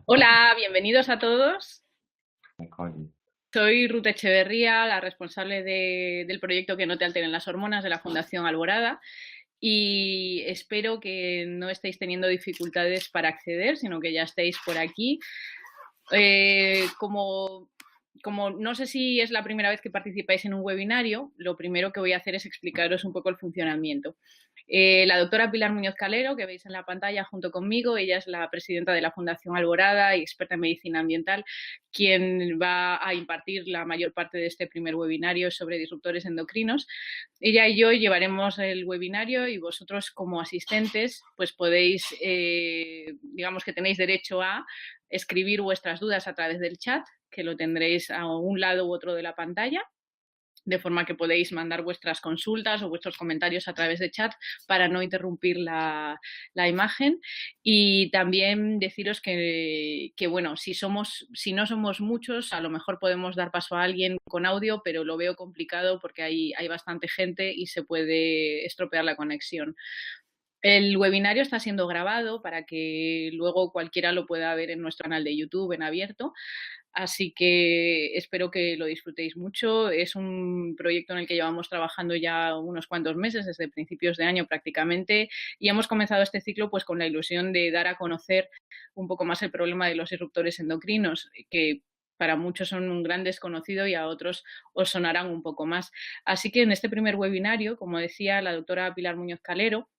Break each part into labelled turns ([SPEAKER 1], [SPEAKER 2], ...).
[SPEAKER 1] Hola, bienvenidos a todos.
[SPEAKER 2] Recording.
[SPEAKER 1] Soy Ruth Echeverría, la responsable del proyecto Que no te alteren las hormonas de la Fundación Alborada, y espero que no estéis teniendo dificultades para acceder, sino que ya estéis por aquí. Como no sé si es la primera vez que participáis en un webinario, lo primero que voy a hacer es explicaros un poco el funcionamiento. La doctora Pilar Muñoz Calero, que veis en la pantalla junto conmigo, ella es la presidenta de la Fundación Alborada y experta en medicina ambiental, quien va a impartir la mayor parte de este primer webinario sobre disruptores endocrinos. Ella y yo llevaremos el webinario y vosotros como asistentes pues podéis, digamos que tenéis derecho a escribir vuestras dudas a través del chat, que lo tendréis a un lado u otro de la pantalla, de forma que podéis mandar vuestras consultas o vuestros comentarios a través de chat para no interrumpir la imagen. Y también deciros bueno, si no somos muchos, a lo mejor podemos dar paso a alguien con audio, pero lo veo complicado porque hay bastante gente y se puede estropear la conexión. El webinario está siendo grabado para que luego cualquiera lo pueda ver en nuestro canal de YouTube en abierto. Así que espero que lo disfrutéis mucho. Es un proyecto en el que llevamos trabajando ya unos cuantos meses, desde principios de año prácticamente, y hemos comenzado este ciclo pues con la ilusión de dar a conocer un poco más el problema de los disruptores endocrinos, que para muchos son un gran desconocido y a otros os sonarán un poco más. Así que en este primer webinario, como decía la doctora Pilar Muñoz Calero,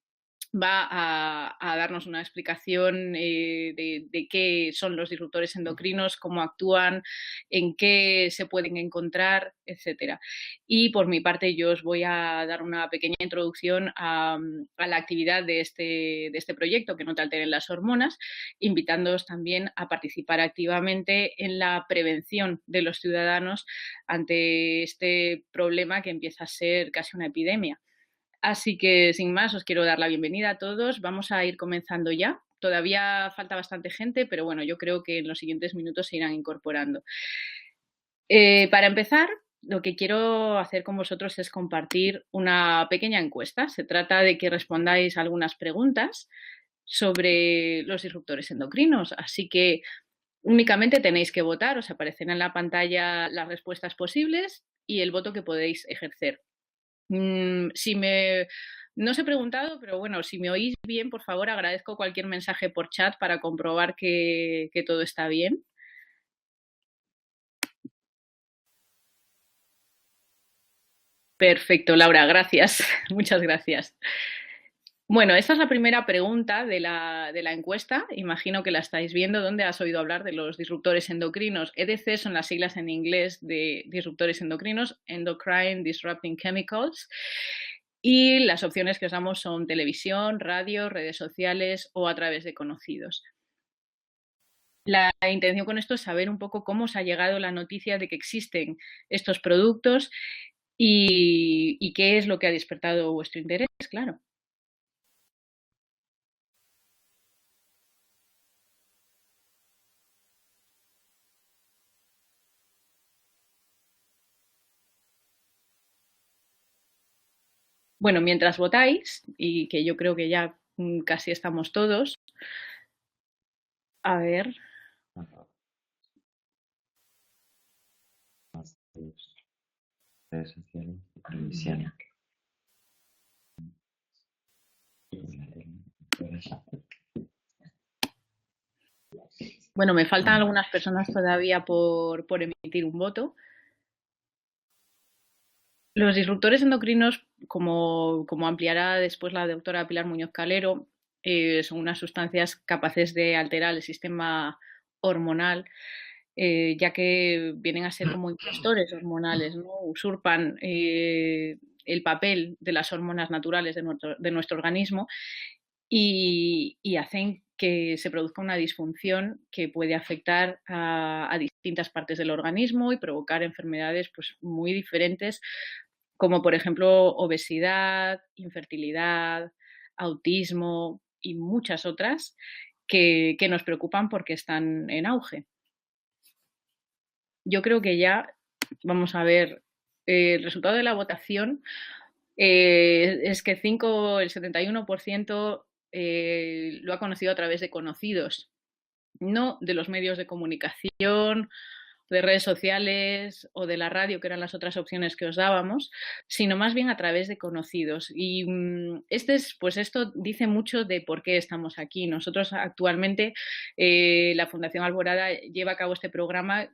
[SPEAKER 1] va a darnos una explicación de qué son los disruptores endocrinos, cómo actúan, en qué se pueden encontrar, etcétera. Y por mi parte yo os voy a dar una pequeña introducción a la actividad de este proyecto, Que no te alteren las hormonas, invitándoos también a participar activamente en la prevención de los ciudadanos ante este problema que empieza a ser casi una epidemia. Así que, sin más, os quiero dar la bienvenida a todos. Vamos a ir comenzando ya. Todavía falta bastante gente, pero bueno, yo creo que en los siguientes minutos se irán incorporando. Para empezar, lo que quiero hacer con vosotros es compartir una pequeña encuesta. Se trata de que respondáis algunas preguntas sobre los disruptores endocrinos. Así que únicamente tenéis que votar, os aparecerán en la pantalla las respuestas posibles y el voto que podéis ejercer. No os he preguntado, pero bueno, si me oís bien, por favor, agradezco cualquier mensaje por chat para comprobar que todo está bien. Perfecto, Laura, gracias. Muchas gracias. Bueno, esta es la primera pregunta de la encuesta. Imagino que la estáis viendo. ¿Dónde has oído hablar de los disruptores endocrinos? EDC son las siglas en inglés de disruptores endocrinos, Endocrine Disrupting Chemicals. Y las opciones que os damos son televisión, radio, redes sociales o a través de conocidos. La intención con esto es saber un poco cómo os ha llegado la noticia de que existen estos productos y qué es lo que ha despertado vuestro interés, claro. Bueno, mientras votáis, y que yo creo que ya casi estamos todos, a ver.
[SPEAKER 2] Redes sociales y televisión.
[SPEAKER 1] Bueno, me faltan algunas personas todavía por emitir un voto. Los disruptores endocrinos, como ampliará después la doctora Pilar Muñoz Calero, son unas sustancias capaces de alterar el sistema hormonal, ya que vienen a ser como impostores hormonales, ¿no? Usurpan el papel de las hormonas naturales de nuestro organismo y hacen que se produzca una disfunción que puede afectar a distintas partes del organismo y provocar enfermedades pues, muy diferentes, como por ejemplo obesidad, infertilidad, autismo y muchas otras que nos preocupan porque están en auge. Yo creo que ya vamos a ver el resultado de la votación. Es que el 71% lo ha conocido a través de conocidos, no de los medios de comunicación, de redes sociales o de la radio, que eran las otras opciones que os dábamos, sino más bien a través de conocidos. Y pues esto dice mucho de por qué estamos aquí. Nosotros actualmente, la Fundación Alborada lleva a cabo este programa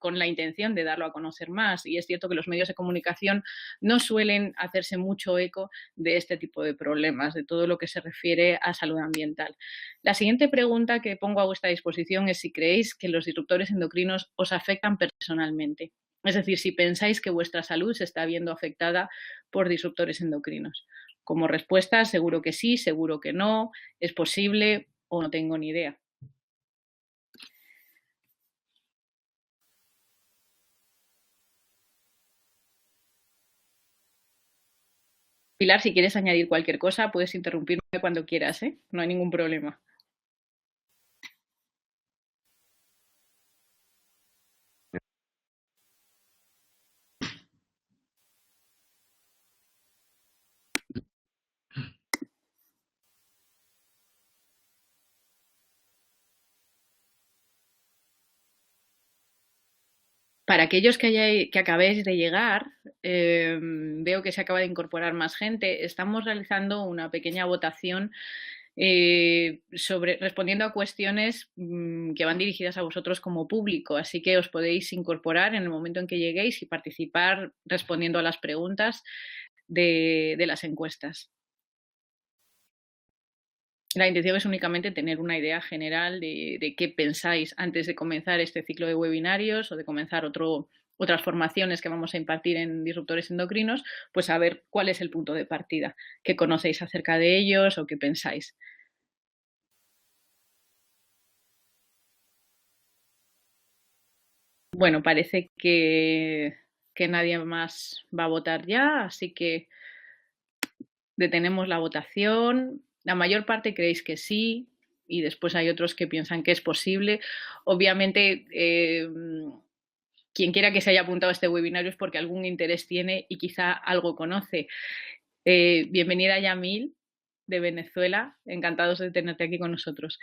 [SPEAKER 1] con la intención de darlo a conocer más. Y es cierto que los medios de comunicación no suelen hacerse mucho eco de este tipo de problemas, de todo lo que se refiere a salud ambiental. La siguiente pregunta que pongo a vuestra disposición es si creéis que los disruptores endocrinos os afectan personalmente. Es decir, si pensáis que vuestra salud se está viendo afectada por disruptores endocrinos. Como respuesta, seguro que sí, seguro que no, es posible o no tengo ni idea. Pilar, si quieres añadir cualquier cosa, puedes interrumpirme cuando quieras, ¿eh? No hay ningún problema. Para aquellos que acabéis de llegar, veo que se acaba de incorporar más gente. Estamos realizando una pequeña votación respondiendo a cuestiones que van dirigidas a vosotros como público. Así que os podéis incorporar en el momento en que lleguéis y participar respondiendo a las preguntas de las encuestas. La intención es únicamente tener una idea general de qué pensáis antes de comenzar este ciclo de webinarios o de comenzar otras formaciones que vamos a impartir en disruptores endocrinos, pues saber cuál es el punto de partida, qué conocéis acerca de ellos o qué pensáis. Bueno, parece que nadie más va a votar ya, así que detenemos la votación. La mayor parte creéis que sí y después hay otros que piensan que es posible. Obviamente, quien quiera que se haya apuntado a este webinario es porque algún interés tiene y quizá algo conoce. Bienvenida, Yamil, de Venezuela. Encantados de tenerte aquí con nosotros.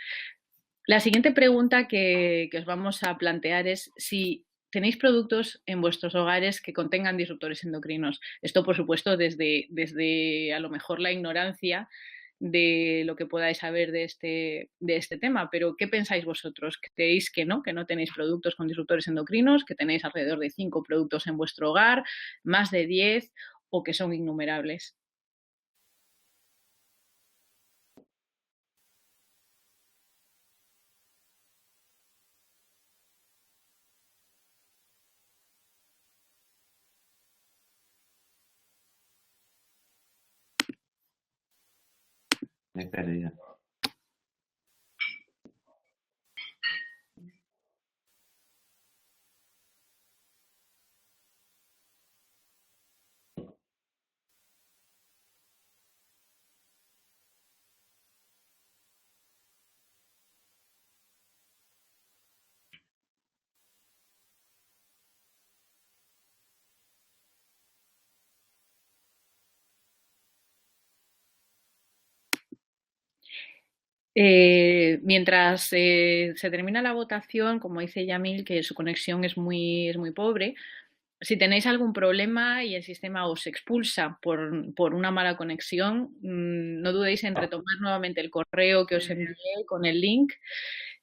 [SPEAKER 1] La siguiente pregunta que os vamos a plantear es si tenéis productos en vuestros hogares que contengan disruptores endocrinos. Esto, por supuesto, desde a lo mejor la ignorancia de lo que podáis saber de este tema, pero ¿qué pensáis vosotros? ¿Creéis que no tenéis productos con disruptores endocrinos, que tenéis alrededor de 5 productos en vuestro hogar, más de 10 o que son innumerables?
[SPEAKER 2] Me he perdido.
[SPEAKER 1] Mientras se termina la votación, como dice Yamil, que su conexión es muy pobre, si tenéis algún problema y el sistema os expulsa por una mala conexión, no dudéis en retomar nuevamente el correo que os envié con el link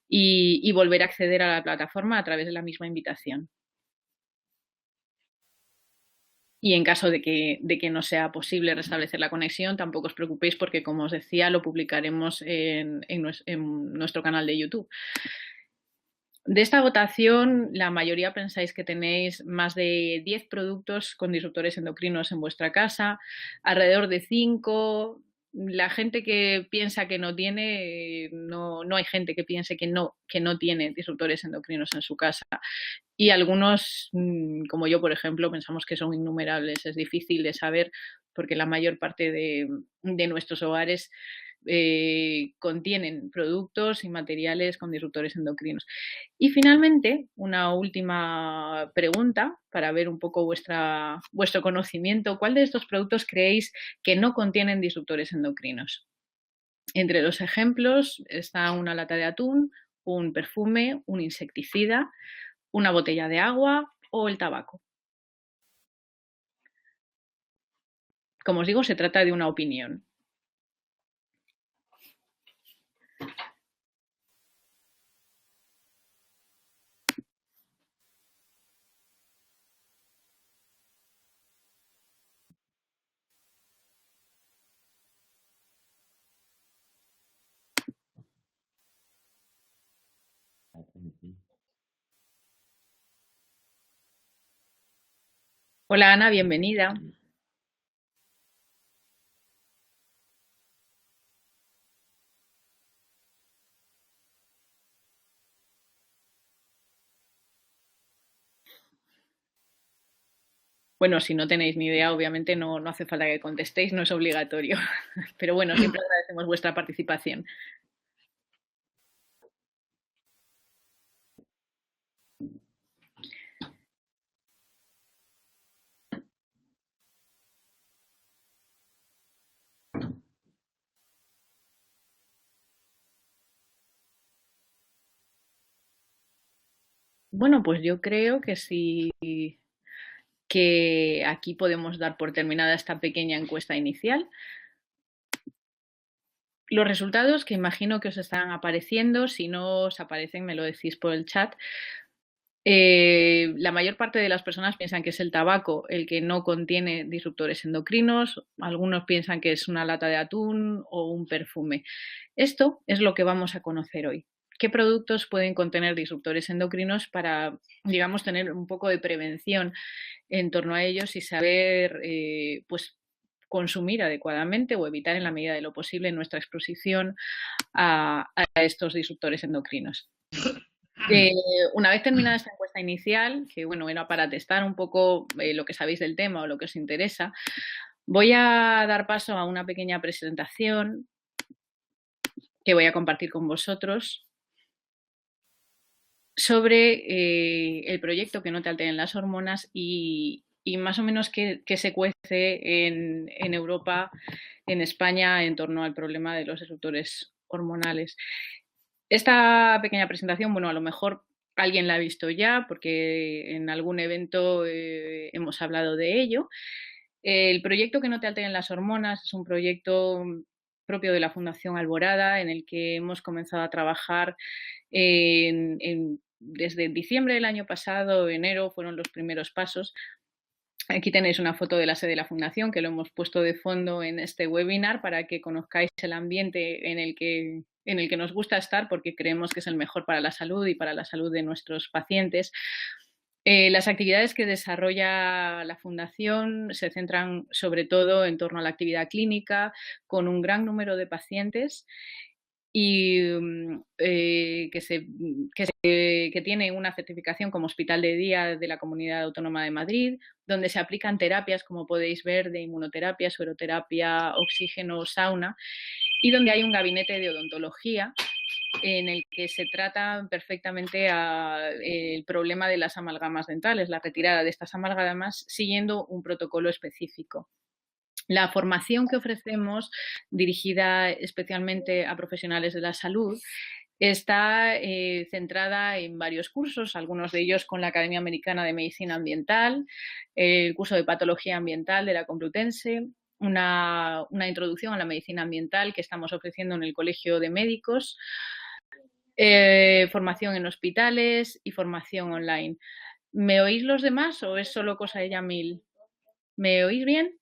[SPEAKER 1] y volver a acceder a la plataforma a través de la misma invitación. Y en caso de que no sea posible restablecer la conexión, tampoco os preocupéis porque, como os decía, lo publicaremos en nuestro canal de YouTube. De esta votación, la mayoría pensáis que tenéis más de 10 productos con disruptores endocrinos en vuestra casa, alrededor de 5. La gente que piensa que no tiene, no hay gente que piense que no tiene disruptores endocrinos en su casa. Y algunos, como yo, por ejemplo, pensamos que son innumerables. Es difícil de saber porque la mayor parte de nuestros hogares contienen productos y materiales con disruptores endocrinos. Y finalmente, una última pregunta para ver un poco vuestro conocimiento. ¿Cuál de estos productos creéis que no contienen disruptores endocrinos? Entre los ejemplos está una lata de atún, un perfume, un insecticida, una botella de agua o el tabaco. Como os digo, se trata de una opinión. Hola Ana, bienvenida. Bueno, si no tenéis ni idea, obviamente no hace falta que contestéis, no es obligatorio. Pero bueno, siempre agradecemos vuestra participación. Bueno, pues yo creo que sí, que aquí podemos dar por terminada esta pequeña encuesta inicial. Los resultados que imagino que os están apareciendo, si no os aparecen me lo decís por el chat. La mayor parte de las personas piensan que es el tabaco el que no contiene disruptores endocrinos, algunos piensan que es una lata de atún o un perfume. Esto es lo que vamos a conocer hoy. ¿Qué productos pueden contener disruptores endocrinos para, digamos, tener un poco de prevención en torno a ellos y saber, pues, consumir adecuadamente o evitar en la medida de lo posible nuestra exposición a estos disruptores endocrinos? Una vez terminada esta encuesta inicial, que bueno, era para testar un poco lo que sabéis del tema o lo que os interesa, voy a dar paso a una pequeña presentación que voy a compartir con vosotros sobre el proyecto Que no te alteren las hormonas y más o menos qué se cuece en Europa, en España, en torno al problema de los disruptores hormonales. Esta pequeña presentación, bueno, a lo mejor alguien la ha visto ya porque en algún evento hemos hablado de ello. El proyecto Que no te alteren las hormonas es un proyecto propio de la Fundación Alborada en el que hemos comenzado a trabajar desde diciembre del año pasado, enero fueron los primeros pasos. Aquí tenéis una foto de la sede de la Fundación que lo hemos puesto de fondo en este webinar para que conozcáis el ambiente en el que nos gusta estar porque creemos que es el mejor para la salud y para la salud de nuestros pacientes. Las actividades que desarrolla la Fundación se centran sobre todo en torno a la actividad clínica con un gran número de pacientes y que tiene una certificación como hospital de día de la Comunidad Autónoma de Madrid, donde se aplican terapias, como podéis ver, de inmunoterapia, sueroterapia, oxígeno, sauna, y donde hay un gabinete de odontología en el que se trata perfectamente el problema de las amalgamas dentales, la retirada de estas amalgamas siguiendo un protocolo específico. La formación que ofrecemos, dirigida especialmente a profesionales de la salud, está centrada en varios cursos, algunos de ellos con la Academia Americana de Medicina Ambiental, el curso de Patología Ambiental de la Complutense, una introducción a la medicina ambiental que estamos ofreciendo en el Colegio de Médicos, formación en hospitales y formación online. ¿Me oís los demás o es solo cosa de Yamil? ¿Me oís bien?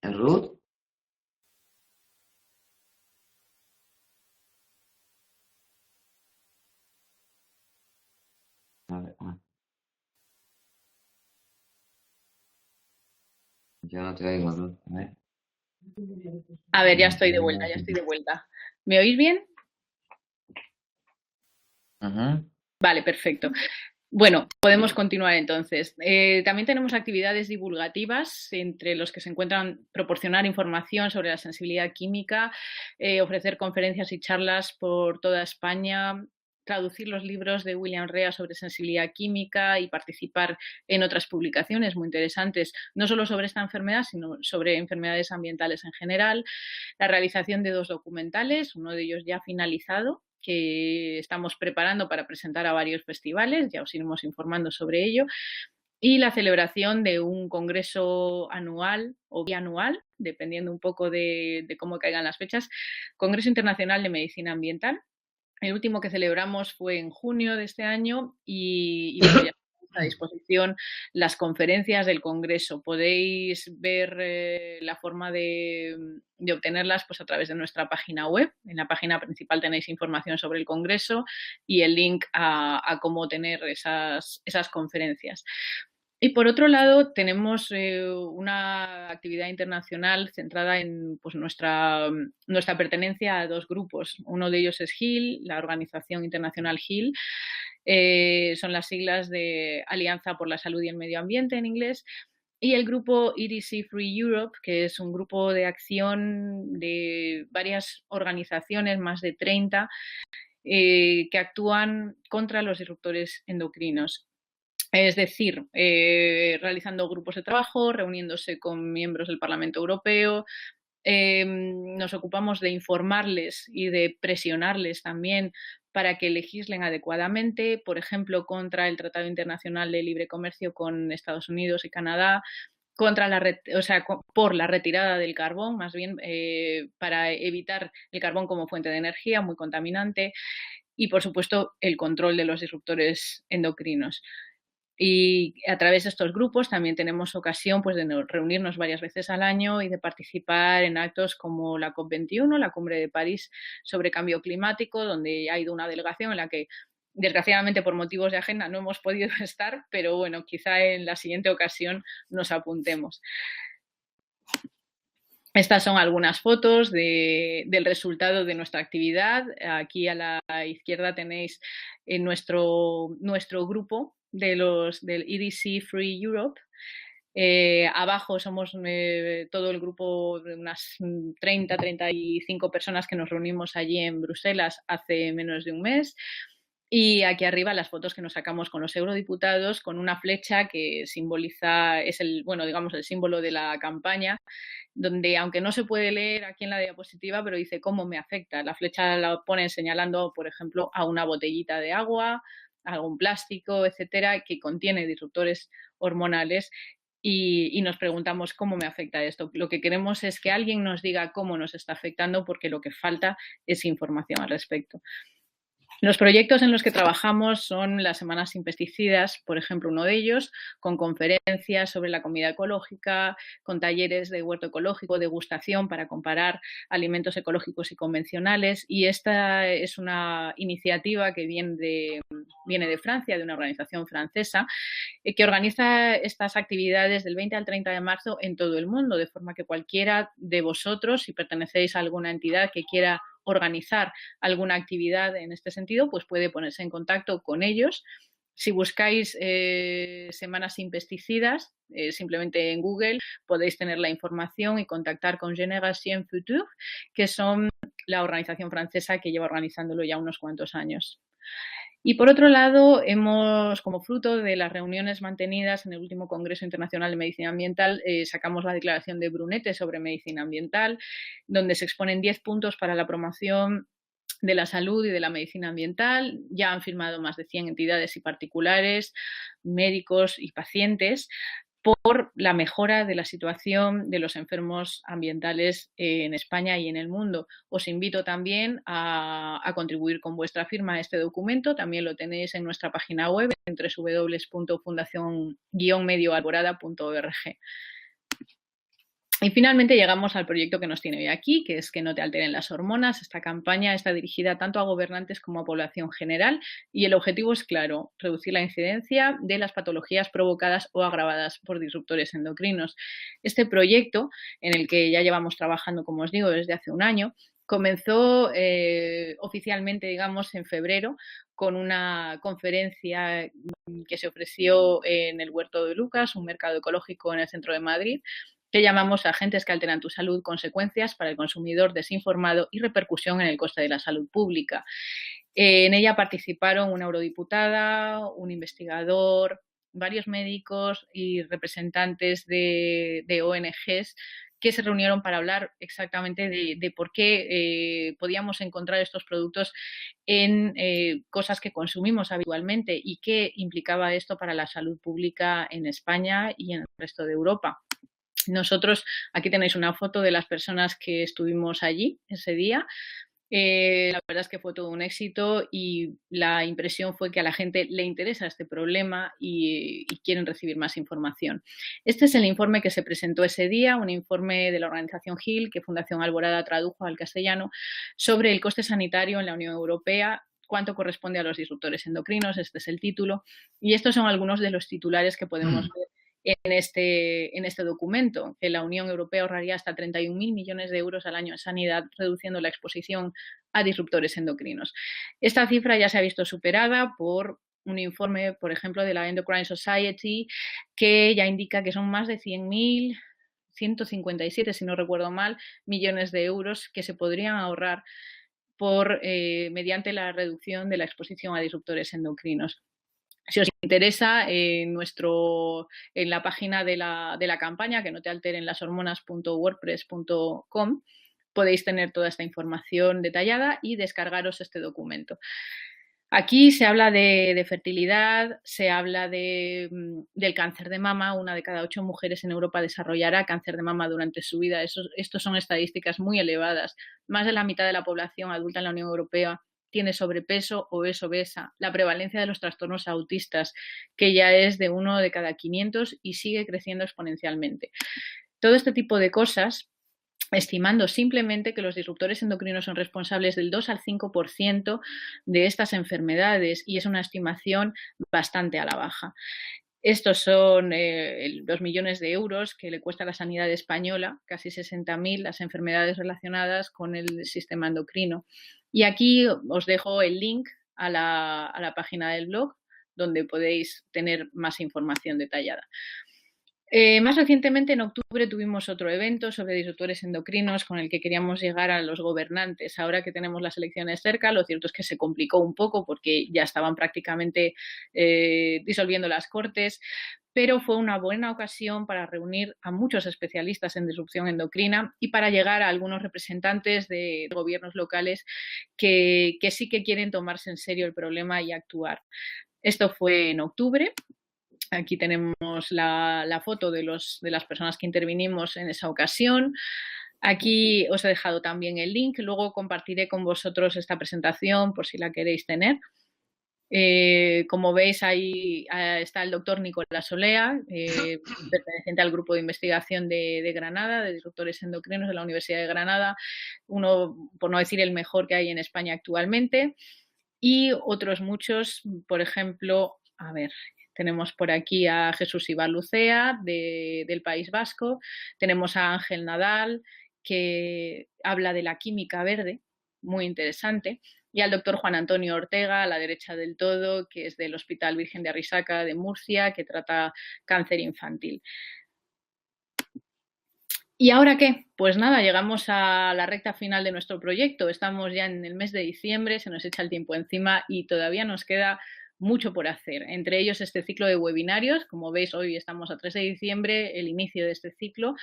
[SPEAKER 2] Ruth, a ver, yo no te oigo, Ruth. A ver.
[SPEAKER 1] A ver, ya estoy de vuelta, ya estoy de vuelta. ¿Me oís bien?
[SPEAKER 2] Ujú.
[SPEAKER 1] Vale, perfecto. Bueno, podemos continuar entonces. También tenemos actividades divulgativas entre los que se encuentran proporcionar información sobre la sensibilidad química, ofrecer conferencias y charlas por toda España, traducir los libros de William Rea sobre sensibilidad química y participar en otras publicaciones muy interesantes, no solo sobre esta enfermedad, sino sobre enfermedades ambientales en general, la realización de 2 documentales, uno de ellos ya finalizado, que estamos preparando para presentar a varios festivales, ya os iremos informando sobre ello, y la celebración de un congreso anual o bianual, dependiendo un poco de cómo caigan las fechas, Congreso Internacional de Medicina Ambiental. El último que celebramos fue en junio de este año y bueno, ya a disposición las conferencias del Congreso. Podéis ver la forma de obtenerlas pues, a través de nuestra página web. En la página principal tenéis información sobre el Congreso y el link a cómo tener esas conferencias. Y por otro lado, tenemos una actividad internacional centrada en pues, nuestra pertenencia a 2 grupos. Uno de ellos es HIL, la Organización Internacional HIL. Son las siglas de Alianza por la Salud y el Medio Ambiente en inglés. Y el grupo EDC Free Europe, que es un grupo de acción de varias organizaciones, más de 30, que actúan contra los disruptores endocrinos. Es decir, realizando grupos de trabajo, reuniéndose con miembros del Parlamento Europeo, nos ocupamos de informarles y de presionarles también para que legislen adecuadamente, por ejemplo, contra el Tratado Internacional de Libre Comercio con Estados Unidos y Canadá, por la retirada del carbón, más bien para evitar el carbón como fuente de energía muy contaminante y, por supuesto, el control de los disruptores endocrinos. Y a través de estos grupos también tenemos ocasión pues, de reunirnos varias veces al año y de participar en actos como la COP21, la Cumbre de París sobre Cambio Climático, donde ha ido una delegación en la que, desgraciadamente por motivos de agenda, no hemos podido estar, pero bueno, quizá en la siguiente ocasión nos apuntemos. Estas son algunas fotos del resultado de nuestra actividad. Aquí a la izquierda tenéis nuestro grupo del EDC Free Europe. Abajo somos todo el grupo de unas 35 personas que nos reunimos allí en Bruselas hace menos de un mes. Y aquí arriba las fotos que nos sacamos con los eurodiputados con una flecha que simboliza, es el símbolo de la campaña, donde aunque no se puede leer aquí en la diapositiva, pero dice cómo me afecta. La flecha la ponen señalando, por ejemplo, a una botellita de agua, a algún plástico, etcétera, que contiene disruptores hormonales. Y nos preguntamos cómo me afecta esto. Lo que queremos es que alguien nos diga cómo nos está afectando, porque lo que falta es información al respecto. Los proyectos en los que trabajamos son las Semanas sin Pesticidas, por ejemplo, uno de ellos, con conferencias sobre la comida ecológica, con talleres de huerto ecológico, degustación para comparar alimentos ecológicos y convencionales. Y esta es una iniciativa que viene de Francia, de una organización francesa, que organiza estas actividades del 20 al 30 de marzo en todo el mundo, de forma que cualquiera de vosotros, si pertenecéis a alguna entidad que quiera organizar alguna actividad en este sentido, pues puede ponerse en contacto con ellos. Si buscáis Semanas sin Pesticidas, simplemente en Google podéis tener la información y contactar con Génération Future, que son la organización francesa que lleva organizándolo ya unos cuantos años. Y por otro lado, como fruto de las reuniones mantenidas en el último Congreso Internacional de Medicina Ambiental, sacamos la declaración de Brunete sobre medicina ambiental, donde se exponen 10 puntos para la promoción de la salud y de la medicina ambiental. Ya han firmado más de 100 entidades y particulares, médicos y pacientes, por la mejora de la situación de los enfermos ambientales en España y en el mundo. Os invito también a contribuir con vuestra firma a este documento. También lo tenéis en nuestra página web en www.fundacion-medioalborada.org. Y finalmente llegamos al proyecto que nos tiene hoy aquí, que es Que no te alteren las hormonas. Esta campaña está dirigida tanto a gobernantes como a población general y el objetivo es claro, reducir la incidencia de las patologías provocadas o agravadas por disruptores endocrinos. Este proyecto, en el que ya llevamos trabajando, como os digo, desde hace un año, Comenzó oficialmente, digamos, en febrero con una conferencia que se ofreció en el Huerto de Lucas, un mercado ecológico en el centro de Madrid, que llamamos Agentes que alteran tu salud, consecuencias para el consumidor desinformado y repercusión en el coste de la salud pública. En ella participaron una eurodiputada, un investigador, varios médicos y representantes de ONGs que se reunieron para hablar exactamente de por qué podíamos encontrar estos productos en cosas que consumimos habitualmente y qué implicaba esto para la salud pública en España y en el resto de Europa. Nosotros, aquí tenéis una foto de las personas que estuvimos allí ese día. La verdad es que fue todo un éxito y la impresión fue que a la gente le interesa este problema y quieren recibir más información. Este es el informe que se presentó ese día, un informe de la organización GIL que Fundación Alborada tradujo al castellano sobre el coste sanitario en la Unión Europea. ¿Cuánto corresponde a los disruptores endocrinos? Este es el título. Y estos son algunos de los titulares que podemos ver en este documento, que la Unión Europea ahorraría hasta 31.000 millones de euros al año en sanidad, reduciendo la exposición a disruptores endocrinos. Esta cifra ya se ha visto superada por un informe, por ejemplo, de la Endocrine Society, que ya indica que son más de 100.000, 157, si no recuerdo mal, millones de euros que se podrían ahorrar mediante la reducción de la exposición a disruptores endocrinos. Si os interesa, en la página de la campaña, que no te alteren las hormonas.wordpress.com, podéis tener toda esta información detallada y descargaros este documento. Aquí se habla de fertilidad, se habla del cáncer de mama. 1 de cada 8 mujeres en Europa desarrollará cáncer de mama durante su vida. Estos son estadísticas muy elevadas. Más de la mitad de la población adulta en la Unión Europea tiene sobrepeso o es obesa. La prevalencia de los trastornos autistas, que ya es de 1 de cada 500 y sigue creciendo exponencialmente. Todo este tipo de cosas, estimando simplemente que los disruptores endocrinos son responsables del 2 al 5% de estas enfermedades, y es una estimación bastante a la baja. Estos son 2 millones de euros que le cuesta a la sanidad española, casi 60.000 las enfermedades relacionadas con el sistema endocrino. Y aquí os dejo el link a la página del blog, donde podéis tener más información detallada. Más recientemente, en octubre, tuvimos otro evento sobre disruptores endocrinos con el que queríamos llegar a los gobernantes. Ahora que tenemos las elecciones cerca, lo cierto es que se complicó un poco porque ya estaban prácticamente disolviendo las cortes, pero fue una buena ocasión para reunir a muchos especialistas en disrupción endocrina y para llegar a algunos representantes de gobiernos locales que sí que quieren tomarse en serio el problema y actuar. Esto fue en octubre. Aquí tenemos la foto de las personas que intervinimos en esa ocasión. Aquí os he dejado también el link. Luego compartiré con vosotros esta presentación por si la queréis tener. Como veis, ahí está el doctor Nicolás Olea, perteneciente al grupo de investigación de Granada, de disruptores endocrinos de la Universidad de Granada, uno, por no decir el mejor que hay en España actualmente, y otros muchos, por ejemplo, a ver, tenemos por aquí a Jesús Ibarlucea del País Vasco, tenemos a Ángel Nadal, que habla de la química verde, muy interesante, y al doctor Juan Antonio Ortega, a la derecha del todo, que es del Hospital Virgen de Arrisaca de Murcia, que trata cáncer infantil. ¿Y ahora qué? Pues nada, llegamos a la recta final de nuestro proyecto. Estamos ya en el mes de diciembre, se nos echa el tiempo encima y todavía nos queda mucho por hacer. Entre ellos este ciclo de webinarios. Como veis, hoy estamos a 3 de diciembre, el inicio de este ciclo,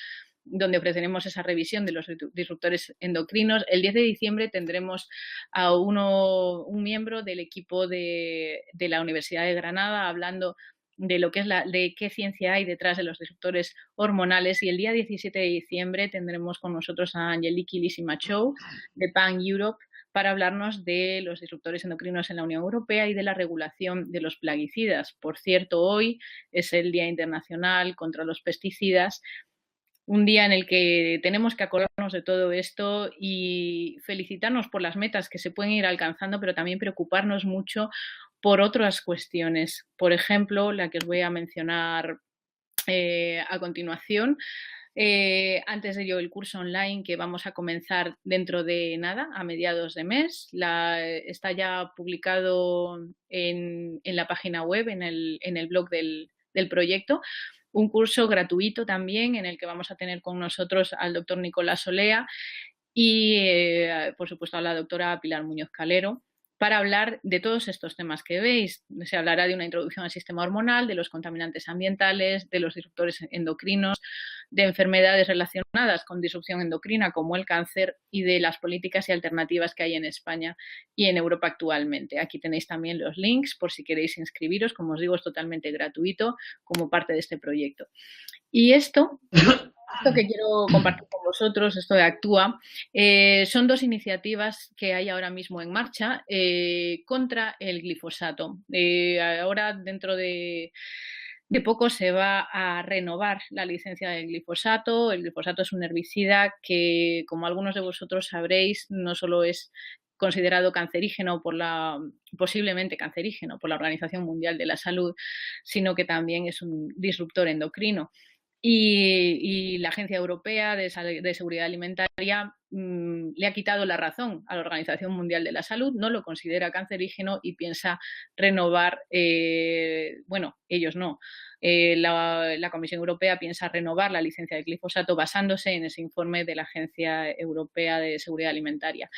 [SPEAKER 1] donde ofreceremos esa revisión de los disruptores endocrinos. El 10 de diciembre tendremos a un miembro del equipo de la Universidad de Granada hablando de lo que es de qué ciencia hay detrás de los disruptores hormonales, y el día 17 de diciembre tendremos con nosotros a Angeliki Lysimachou de Pan Europe para hablarnos de los disruptores endocrinos en la Unión Europea y de la regulación de los plaguicidas. Por cierto, hoy es el Día Internacional contra los Pesticidas, un día en el que tenemos que acordarnos de todo esto y felicitarnos por las metas que se pueden ir alcanzando, pero también preocuparnos mucho por otras cuestiones. Por ejemplo, la que os voy a mencionar a continuación, Antes de ello, el curso online que vamos a comenzar dentro de nada, a mediados de mes. Está ya publicado en la página web, en el blog del proyecto. Un curso gratuito también en el que vamos a tener con nosotros al doctor Nicolás Olea y, por supuesto, a la doctora Pilar Muñoz Calero para hablar de todos estos temas que veis. Se hablará de una introducción al sistema hormonal, de los contaminantes ambientales, de los disruptores endocrinos, de enfermedades relacionadas con disrupción endocrina como el cáncer y de las políticas y alternativas que hay en España y en Europa actualmente. Aquí tenéis también los links por si queréis inscribiros. Como os digo, es totalmente gratuito como parte de este proyecto. Y esto que quiero compartir con vosotros, esto de Actúa, son dos iniciativas que hay ahora mismo en marcha contra el glifosato. Ahora, dentro de poco, se va a renovar la licencia del glifosato. El glifosato es un herbicida que, como algunos de vosotros sabréis, no solo es considerado cancerígeno posiblemente cancerígeno por la Organización Mundial de la Salud, sino que también es un disruptor endocrino. Y la Agencia Europea de Seguridad Alimentaria le ha quitado la razón a la Organización Mundial de la Salud, no lo considera cancerígeno y piensa renovar, bueno, ellos no, la Comisión Europea piensa renovar la licencia de glifosato basándose en ese informe de la Agencia Europea de Seguridad Alimentaria.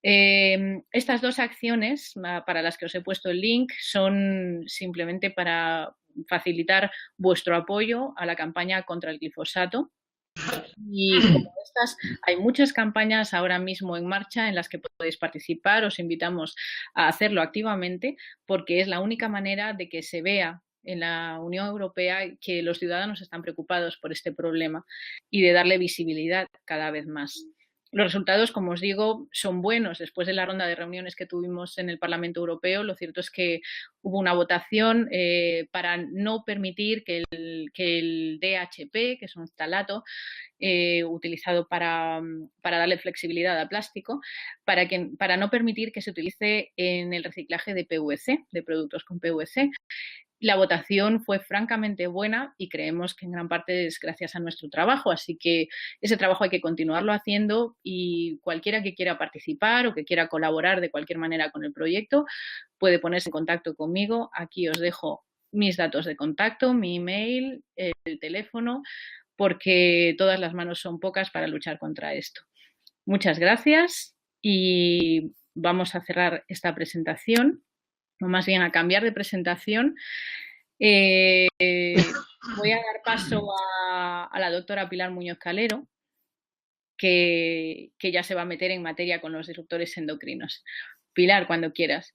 [SPEAKER 1] Estas dos acciones, para las que os he puesto el link, son simplemente para facilitar vuestro apoyo a la campaña contra el glifosato. Y como estas, hay muchas campañas ahora mismo en marcha en las que podéis participar. Os invitamos a hacerlo activamente porque es la única manera de que se vea en la Unión Europea que los ciudadanos están preocupados por este problema y de darle visibilidad cada vez más. Los resultados, como os digo, son buenos. Después de la ronda de reuniones que tuvimos en el Parlamento Europeo, lo cierto es que hubo una votación para no permitir que el DHP, que es un ftalato utilizado para darle flexibilidad al plástico, para no permitir que se utilice en el reciclaje de PVC, de productos con PVC. La votación fue francamente buena y creemos que en gran parte es gracias a nuestro trabajo, así que ese trabajo hay que continuarlo haciendo y cualquiera que quiera participar o que quiera colaborar de cualquier manera con el proyecto puede ponerse en contacto conmigo. Aquí os dejo mis datos de contacto, mi email, el teléfono, porque todas las manos son pocas para luchar contra esto. Muchas gracias y vamos a cerrar esta presentación, o más bien a cambiar de presentación. Voy a dar paso a la doctora Pilar Muñoz Calero, que ya se va a meter en materia con los disruptores endocrinos. Pilar, cuando quieras.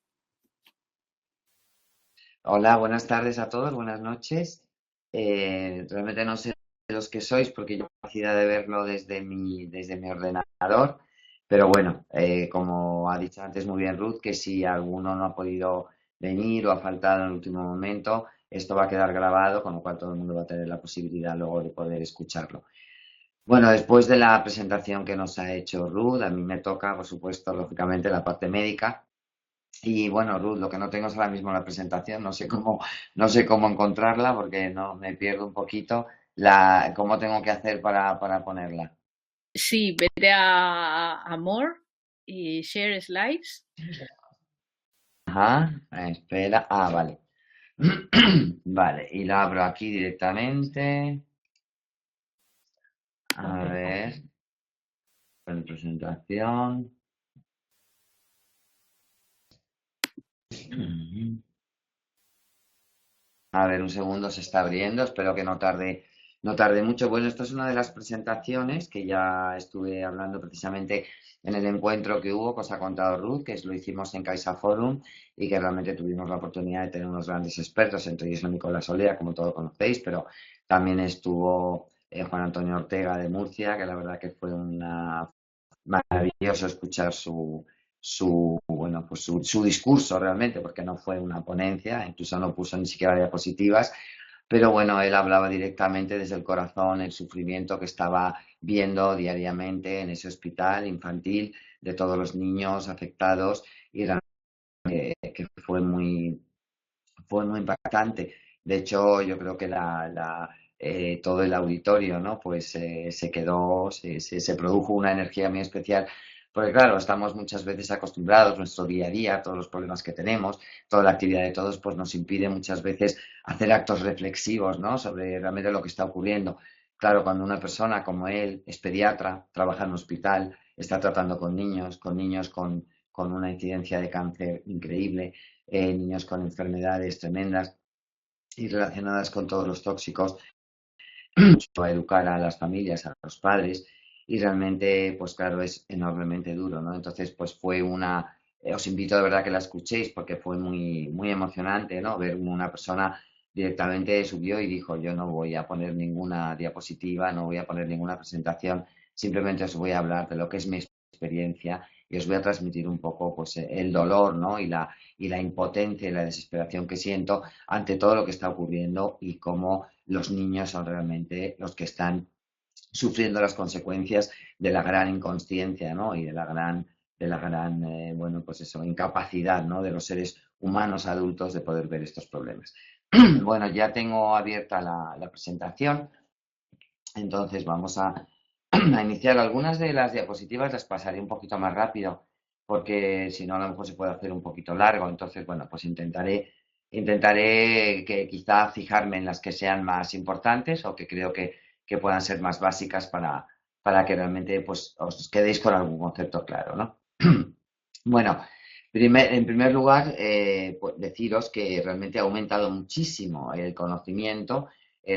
[SPEAKER 2] Hola, buenas tardes a todos, buenas noches. Realmente no sé los que sois porque yo tengo capacidad de verlo desde mi ordenador, pero bueno, como ha dicho antes muy bien Ruth, que si alguno no ha podido venir o ha faltado en el último momento, esto va a quedar grabado, con lo cual todo el mundo va a tener la posibilidad luego de poder escucharlo. Bueno, después de la presentación que nos ha hecho Ruth, a mí me toca, por supuesto, lógicamente, la parte médica. Y bueno, Ruth, lo que no tengo es ahora mismo la presentación, no sé cómo encontrarla porque no me pierdo un poquito. ¿Cómo tengo que hacer para ponerla?
[SPEAKER 1] Sí, vete a More y Share Slides.
[SPEAKER 2] Ajá, espera. Ah, vale. Vale, y la abro aquí directamente. A ver, con presentación. A ver, un segundo, se está abriendo, espero que no tarde mucho. Bueno, esta es una de las presentaciones que ya estuve hablando precisamente en el encuentro que hubo, que os ha contado Ruth, lo hicimos en Caixa Forum y que realmente tuvimos la oportunidad de tener unos grandes expertos, entre ellos Nicolás Olea, como todos conocéis, pero también estuvo Juan Antonio Ortega de Murcia, que la verdad que fue maravilloso escuchar su discurso realmente, porque no fue una ponencia, incluso no puso ni siquiera diapositivas, pero bueno, él hablaba directamente desde el corazón, el sufrimiento que estaba viendo diariamente en ese hospital infantil de todos los niños afectados y que fue muy impactante. De hecho, yo creo que todo el auditorio, ¿no? Pues se quedó, se produjo una energía muy especial. Porque claro, estamos muchas veces acostumbrados, nuestro día a día, todos los problemas que tenemos, toda la actividad de todos, pues nos impide muchas veces hacer actos reflexivos, ¿no? Sobre realmente lo que está ocurriendo. Claro, cuando una persona como él es pediatra, trabaja en un hospital, está tratando con niños con una incidencia de cáncer increíble, niños con enfermedades tremendas y relacionadas con todos los tóxicos, a educar a las familias, a los padres, y realmente, pues claro, es enormemente duro, ¿no? Entonces, pues fue os invito de verdad que la escuchéis porque fue muy, muy emocionante, ¿no? Ver una persona directamente subió y dijo, yo no voy a poner ninguna diapositiva, no voy a poner ninguna presentación, simplemente os voy a hablar de lo que es mi experiencia y os voy a transmitir un poco, pues, el dolor, ¿no? Y la impotencia y la desesperación que siento ante todo lo que está ocurriendo y cómo los niños son realmente los que están sufriendo las consecuencias de la gran inconsciencia, ¿no? Y de la gran, bueno, pues eso, incapacidad, ¿no? De los seres humanos adultos de poder ver estos problemas. Bueno, ya tengo abierta la presentación, entonces vamos a iniciar. Algunas de las diapositivas las pasaré un poquito más rápido, porque si no a lo mejor se puede hacer un poquito largo. Entonces, bueno, pues intentaré que quizá fijarme en las que sean más importantes o que creo que puedan ser más básicas para que realmente pues os quedéis con algún concepto claro, ¿no? Bueno, en primer lugar, pues deciros que realmente ha aumentado muchísimo el conocimiento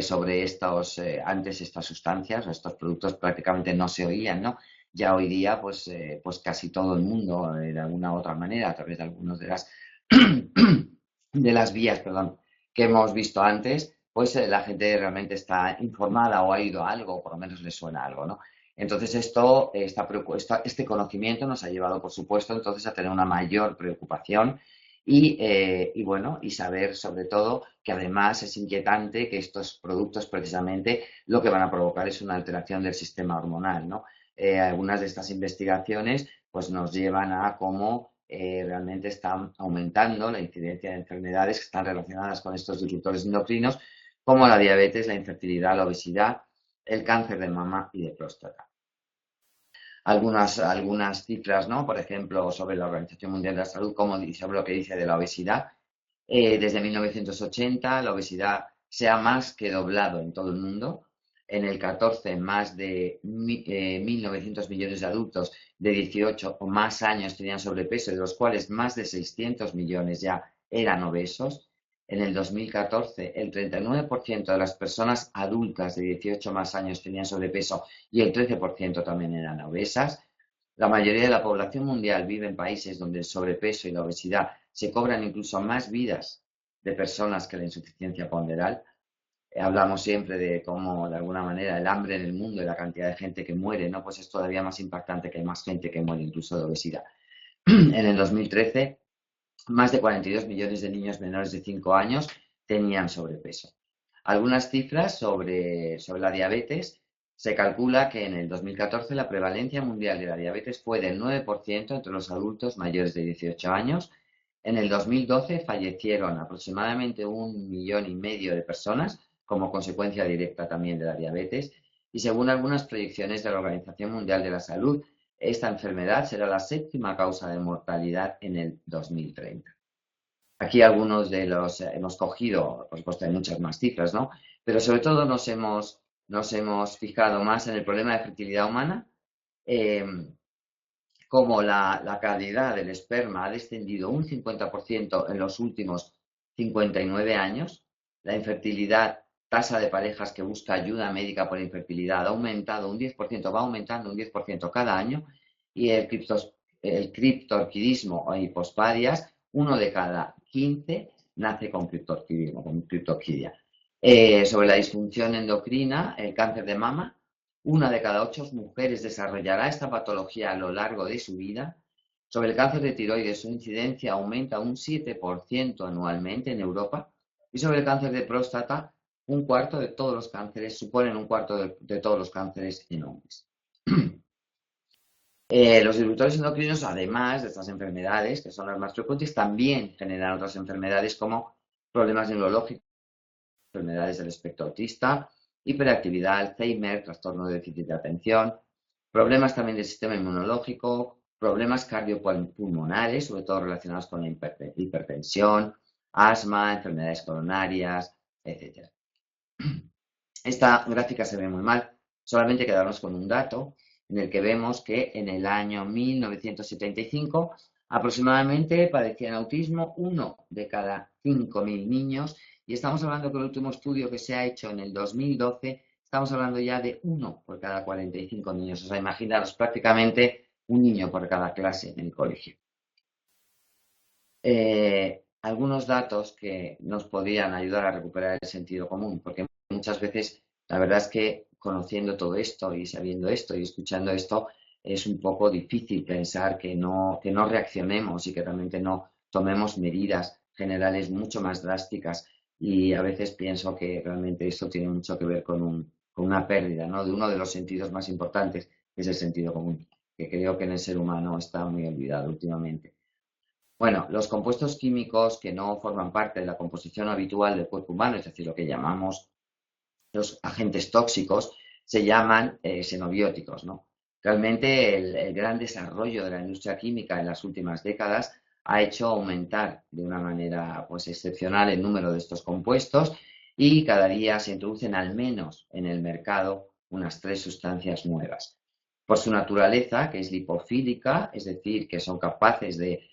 [SPEAKER 2] sobre antes estas sustancias o estos productos prácticamente no se oían, ¿no? Ya hoy día, pues casi todo el mundo, de alguna u otra manera, a través de algunas de las vías, perdón, que hemos visto antes, pues la gente realmente está informada o ha oído algo, o por lo menos le suena algo, ¿no? Entonces este conocimiento nos ha llevado, por supuesto, entonces a tener una mayor preocupación y bueno, y saber sobre todo que además es inquietante que estos productos precisamente lo que van a provocar es una alteración del sistema hormonal, ¿no? Algunas de estas investigaciones pues nos llevan a cómo realmente están aumentando la incidencia de enfermedades que están relacionadas con estos disruptores endocrinos, como la diabetes, la infertilidad, la obesidad, el cáncer de mama y de próstata. Algunas cifras, ¿no? Por ejemplo, sobre la Organización Mundial de la Salud, sobre lo que dice de la obesidad. Desde 1980 la obesidad se ha más que doblado en todo el mundo. En el 14, más de 1.900 millones de adultos de 18 o más años tenían sobrepeso, de los cuales más de 600 millones ya eran obesos. En el 2014, el 39% de las personas adultas de 18 más años tenían sobrepeso y el 13% también eran obesas. La mayoría de la población mundial vive en países donde el sobrepeso y la obesidad se cobran incluso más vidas de personas que la insuficiencia ponderal. Hablamos siempre de cómo, de alguna manera, el hambre en el mundo y la cantidad de gente que muere, ¿no? Pues es todavía más impactante que hay más gente que muere incluso de obesidad. En el 2013, más de 42 millones de niños menores de 5 años tenían sobrepeso. Algunas cifras sobre la diabetes. Se calcula que en el 2014 la prevalencia mundial de la diabetes fue del 9% entre los adultos mayores de 18 años. En el 2012 fallecieron aproximadamente 1,5 millones de personas como consecuencia directa también de la diabetes. Y según algunas proyecciones de la Organización Mundial de la Salud, esta enfermedad será la séptima causa de mortalidad en el 2030. Aquí algunos hemos cogido, por supuesto hay muchas más cifras, ¿no? Pero sobre todo nos hemos fijado más en el problema de fertilidad humana, eh, cómo la calidad del esperma ha descendido un 50% en los últimos 59 años, la infertilidad, tasa de parejas que busca ayuda médica por infertilidad ha aumentado un 10%, va aumentando un 10% cada año, y el criptorquidismo o hipospadias, uno de cada 15 nace con criptorquidismo, con criptorquidia. Sobre la disfunción endocrina, el cáncer de mama, una de cada 8 mujeres desarrollará esta patología a lo largo de su vida. Sobre el cáncer de tiroides, su incidencia aumenta un 7% anualmente en Europa. Y sobre el cáncer de próstata, un cuarto de todos los cánceres, suponen un cuarto de todos los cánceres en hombres. Los disruptores endocrinos, además de estas enfermedades, que son las más frecuentes, también generan otras enfermedades como problemas neurológicos, enfermedades del espectro autista, hiperactividad, Alzheimer, trastorno de déficit de atención, problemas también del sistema inmunológico, problemas cardiopulmonares, sobre todo relacionados con la hipertensión, asma, enfermedades coronarias, etcétera. Esta gráfica se ve muy mal, solamente quedarnos con un dato en el que vemos que en el año 1975 aproximadamente padecían autismo 1 de cada 5.000 niños, y estamos hablando que el último estudio que se ha hecho en el 2012, estamos hablando ya de 1 por cada 45 niños. O sea, imaginaros prácticamente un niño por cada clase en el colegio. Algunos datos que nos podrían ayudar a recuperar el sentido común, porque muchas veces la verdad es que conociendo todo esto y sabiendo esto y escuchando esto, es un poco difícil pensar que no reaccionemos y que realmente no tomemos medidas generales mucho más drásticas. Y a veces pienso que realmente esto tiene mucho que ver con una pérdida, ¿no?, de uno de los sentidos más importantes, que es el sentido común, que creo que en el ser humano está muy olvidado últimamente. Bueno, los compuestos químicos que no forman parte de la composición habitual del cuerpo humano, es decir, lo que llamamos los agentes tóxicos, se llaman xenobióticos, ¿no? Realmente el gran desarrollo de la industria química en las últimas décadas ha hecho aumentar de una manera pues excepcional el número de estos compuestos, y cada día se introducen al menos en el mercado unas 3 sustancias nuevas. Por su naturaleza, que es lipofílica, es decir, que son capaces de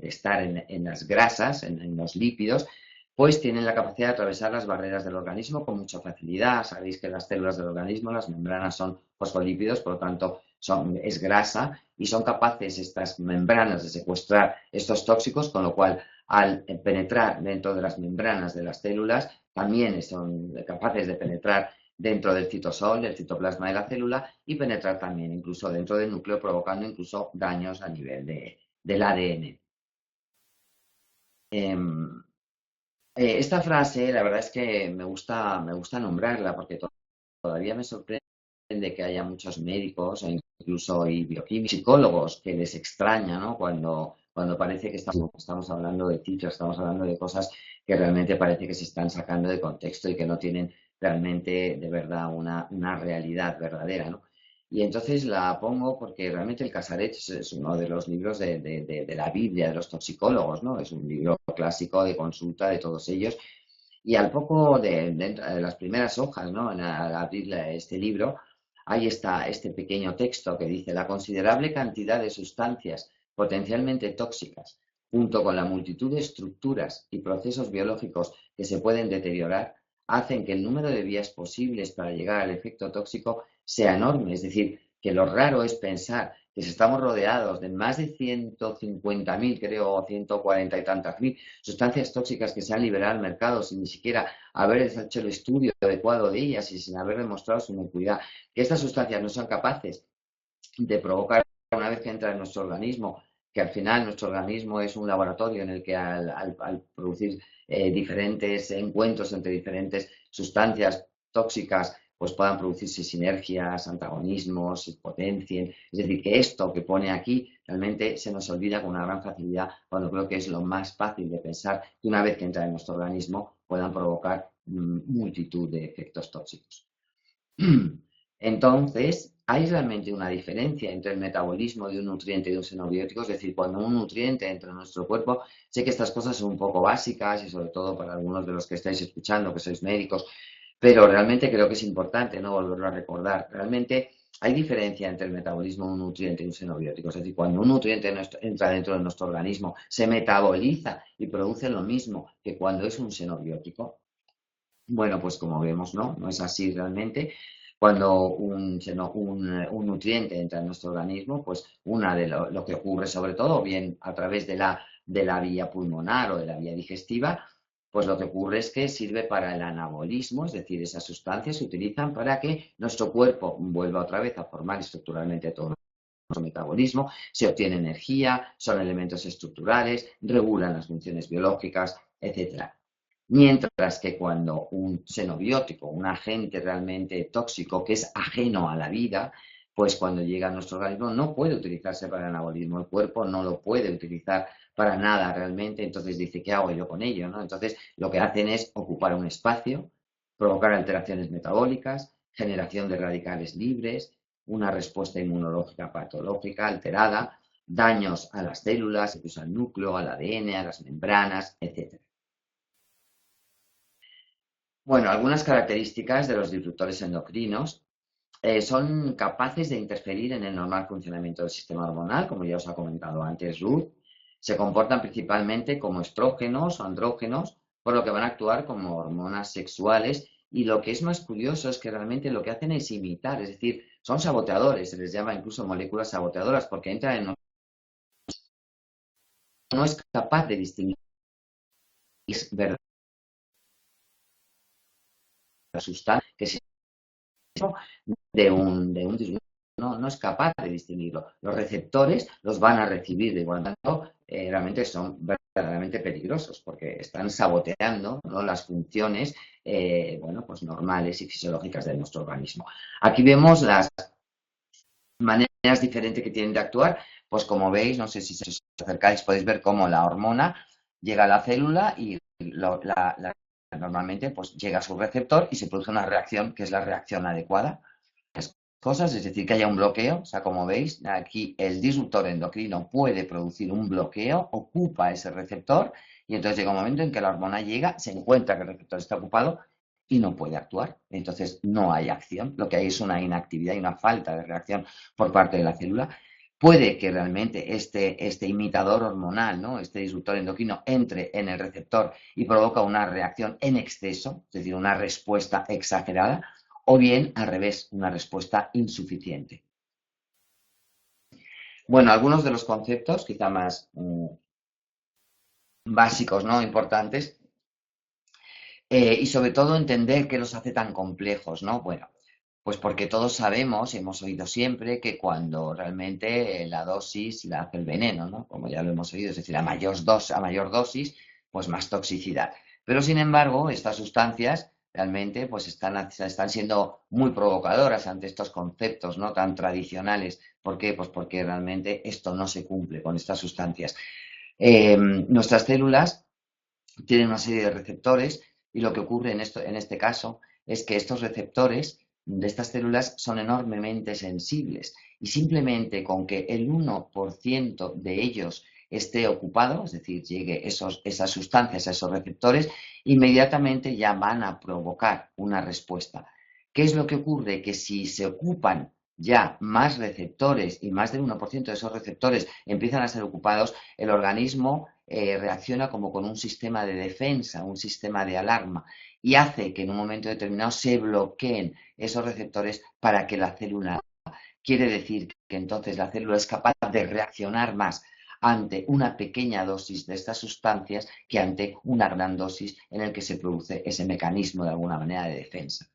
[SPEAKER 2] estar en las grasas, en los lípidos, pues tienen la capacidad de atravesar las barreras del organismo con mucha facilidad. Sabéis que las células del organismo, las membranas, son fosfolípidos, por lo tanto es grasa, y son capaces estas membranas de secuestrar estos tóxicos, con lo cual al penetrar dentro de las membranas de las células también son capaces de penetrar dentro del citosol, del citoplasma de la célula, y penetrar también incluso dentro del núcleo, provocando incluso daños a nivel del ADN. Esta frase, la verdad es que me gusta nombrarla, porque todavía me sorprende que haya muchos médicos e incluso y bioquímicos, psicólogos, que les extraña, ¿no?, cuando parece que estamos hablando de cifras, estamos hablando de cosas que realmente parece que se están sacando de contexto y que no tienen realmente de verdad una realidad verdadera, ¿no? Y entonces la pongo porque realmente el Casaret es uno de los libros de la Biblia de los toxicólogos, ¿no? Es un libro clásico de consulta de todos ellos. Y al poco de las primeras hojas, ¿no?, al abrir este libro, ahí está este pequeño texto que dice: la considerable cantidad de sustancias potencialmente tóxicas, junto con la multitud de estructuras y procesos biológicos que se pueden deteriorar, hacen que el número de vías posibles para llegar al efecto tóxico sea enorme. Es decir, que lo raro es pensar que si estamos rodeados de más de 150.000, creo, o 140 y tantas mil sustancias tóxicas que se han liberado al mercado sin ni siquiera haber hecho el estudio adecuado de ellas y sin haber demostrado su inocuidad, que estas sustancias no son capaces de provocar, una vez que entra en nuestro organismo, que al final nuestro organismo es un laboratorio en el que al producir diferentes encuentros entre diferentes sustancias tóxicas, pues puedan producirse sinergias, antagonismos, se potencien. Es decir, que esto que pone aquí realmente se nos olvida con una gran facilidad, cuando creo que es lo más fácil de pensar, que una vez que entra en nuestro organismo puedan provocar multitud de efectos tóxicos. Entonces, hay realmente una diferencia entre el metabolismo de un nutriente y de un xenobiótico. Es decir, cuando un nutriente entra en nuestro cuerpo, sé que estas cosas son un poco básicas y sobre todo para algunos de los que estáis escuchando, que sois médicos, pero realmente creo que es importante no volverlo a recordar. Realmente hay diferencia entre el metabolismo de un nutriente y un xenobiótico. Es decir, cuando un nutriente entra dentro de nuestro organismo, se metaboliza y produce lo mismo que cuando es un xenobiótico. Bueno, pues como vemos, no es así realmente. Cuando un nutriente entra en nuestro organismo, pues una de lo que ocurre, sobre todo, bien a través de la vía pulmonar o de la vía digestiva, pues lo que ocurre es que sirve para el anabolismo. Es decir, esas sustancias se utilizan para que nuestro cuerpo vuelva otra vez a formar estructuralmente todo nuestro metabolismo, se obtiene energía, son elementos estructurales, regulan las funciones biológicas, etcétera. Mientras que cuando un xenobiótico, un agente realmente tóxico que es ajeno a la vida, pues cuando llega a nuestro organismo no puede utilizarse para el anabolismo, el cuerpo no lo puede utilizar para nada realmente. Entonces dice: ¿qué hago yo con ello?, ¿no? Entonces lo que hacen es ocupar un espacio provocar alteraciones metabólicas, generación de radicales libres, una respuesta inmunológica patológica alterada, daños a las células, incluso al núcleo, al ADN, a las membranas, etc. Bueno, algunas características de los disruptores endocrinos son capaces de interferir en el normal funcionamiento del sistema hormonal, como ya os ha comentado antes Ruth. Se comportan principalmente como estrógenos o andrógenos, por lo que van a actuar como hormonas sexuales. Y lo que es más curioso es que realmente lo que hacen es imitar, es decir, son saboteadores, se les llama incluso moléculas saboteadoras, porque entran en no es capaz de distinguir es verdad la sustancia que se de un disruptor. No es capaz de distinguirlo. Los receptores los van a recibir de igual modo, realmente son verdaderamente peligrosos porque están saboteando, ¿no?, las funciones bueno, pues normales y fisiológicas de nuestro organismo. Aquí vemos las maneras diferentes que tienen de actuar, pues como veis, no sé si os acercáis, podéis ver cómo la hormona llega a la célula y normalmente pues llega a su receptor y se produce una reacción que es la reacción adecuada. Las cosas, es decir, que haya un bloqueo, o sea, como veis, aquí el disruptor endocrino puede producir un bloqueo, ocupa ese receptor y entonces llega un momento en que la hormona llega, se encuentra que el receptor está ocupado y no puede actuar. Entonces no hay acción, lo que hay es una inactividad y una falta de reacción por parte de la célula. Puede que realmente este imitador hormonal, ¿no?, este disruptor endocrino, entre en el receptor y provoca una reacción en exceso, es decir, una respuesta exagerada, o bien al revés, una respuesta insuficiente. Bueno, algunos de los conceptos quizá más básicos, ¿no?, importantes, y sobre todo entender qué los hace tan complejos, ¿no? Bueno, pues porque todos sabemos y hemos oído siempre que cuando realmente la dosis la hace el veneno, ¿no? Como ya lo hemos oído, es decir, a mayor dosis, pues más toxicidad. Pero sin embargo, estas sustancias realmente pues están siendo muy provocadoras ante estos conceptos no tan tradicionales. ¿Por qué? Pues porque realmente esto no se cumple con estas sustancias. Nuestras células tienen una serie de receptores y lo que ocurre en este caso es que estos receptores de estas células son enormemente sensibles y simplemente con que el 1% de ellos esté ocupado, es decir, llegue esas sustancias a esos receptores, inmediatamente ya van a provocar una respuesta. ¿Qué es lo que ocurre? Que si se ocupan ya más receptores y más del 1% de esos receptores empiezan a ser ocupados, el organismo reacciona como con un sistema de defensa, un sistema de alarma, y hace que en un momento determinado se bloqueen esos receptores para que la célula, quiere decir que entonces la célula es capaz de reaccionar más ante una pequeña dosis de estas sustancias que ante una gran dosis en el que se produce ese mecanismo de alguna manera de defensa.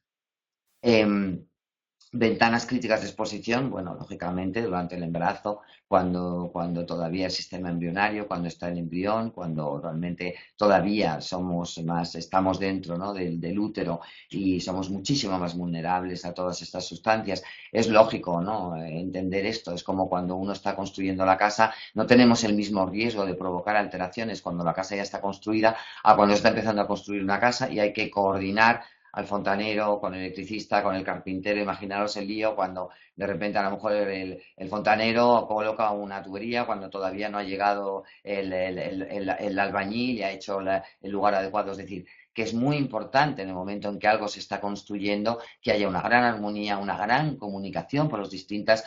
[SPEAKER 2] Ventanas críticas de exposición, bueno, lógicamente durante el embarazo, cuando todavía el sistema embrionario, cuando está el embrión, cuando realmente todavía estamos dentro, ¿no?, del útero y somos muchísimo más vulnerables a todas estas sustancias. Es lógico, ¿no?, entender esto. Es como cuando uno está construyendo la casa, no tenemos el mismo riesgo de provocar alteraciones cuando la casa ya está construida a cuando está empezando a construir una casa y hay que coordinar al fontanero, con el electricista, con el carpintero. Imaginaros el lío cuando de repente a lo mejor el fontanero coloca una tubería cuando todavía no ha llegado el albañil y ha hecho el lugar adecuado. Es decir, que es muy importante en el momento en que algo se está construyendo que haya una gran armonía, una gran comunicación por las distintas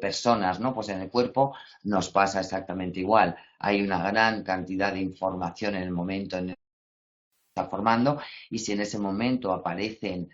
[SPEAKER 2] personas, ¿no? Pues en el cuerpo nos pasa exactamente igual. Hay una gran cantidad de información en el momento en el está formando y si en ese momento aparecen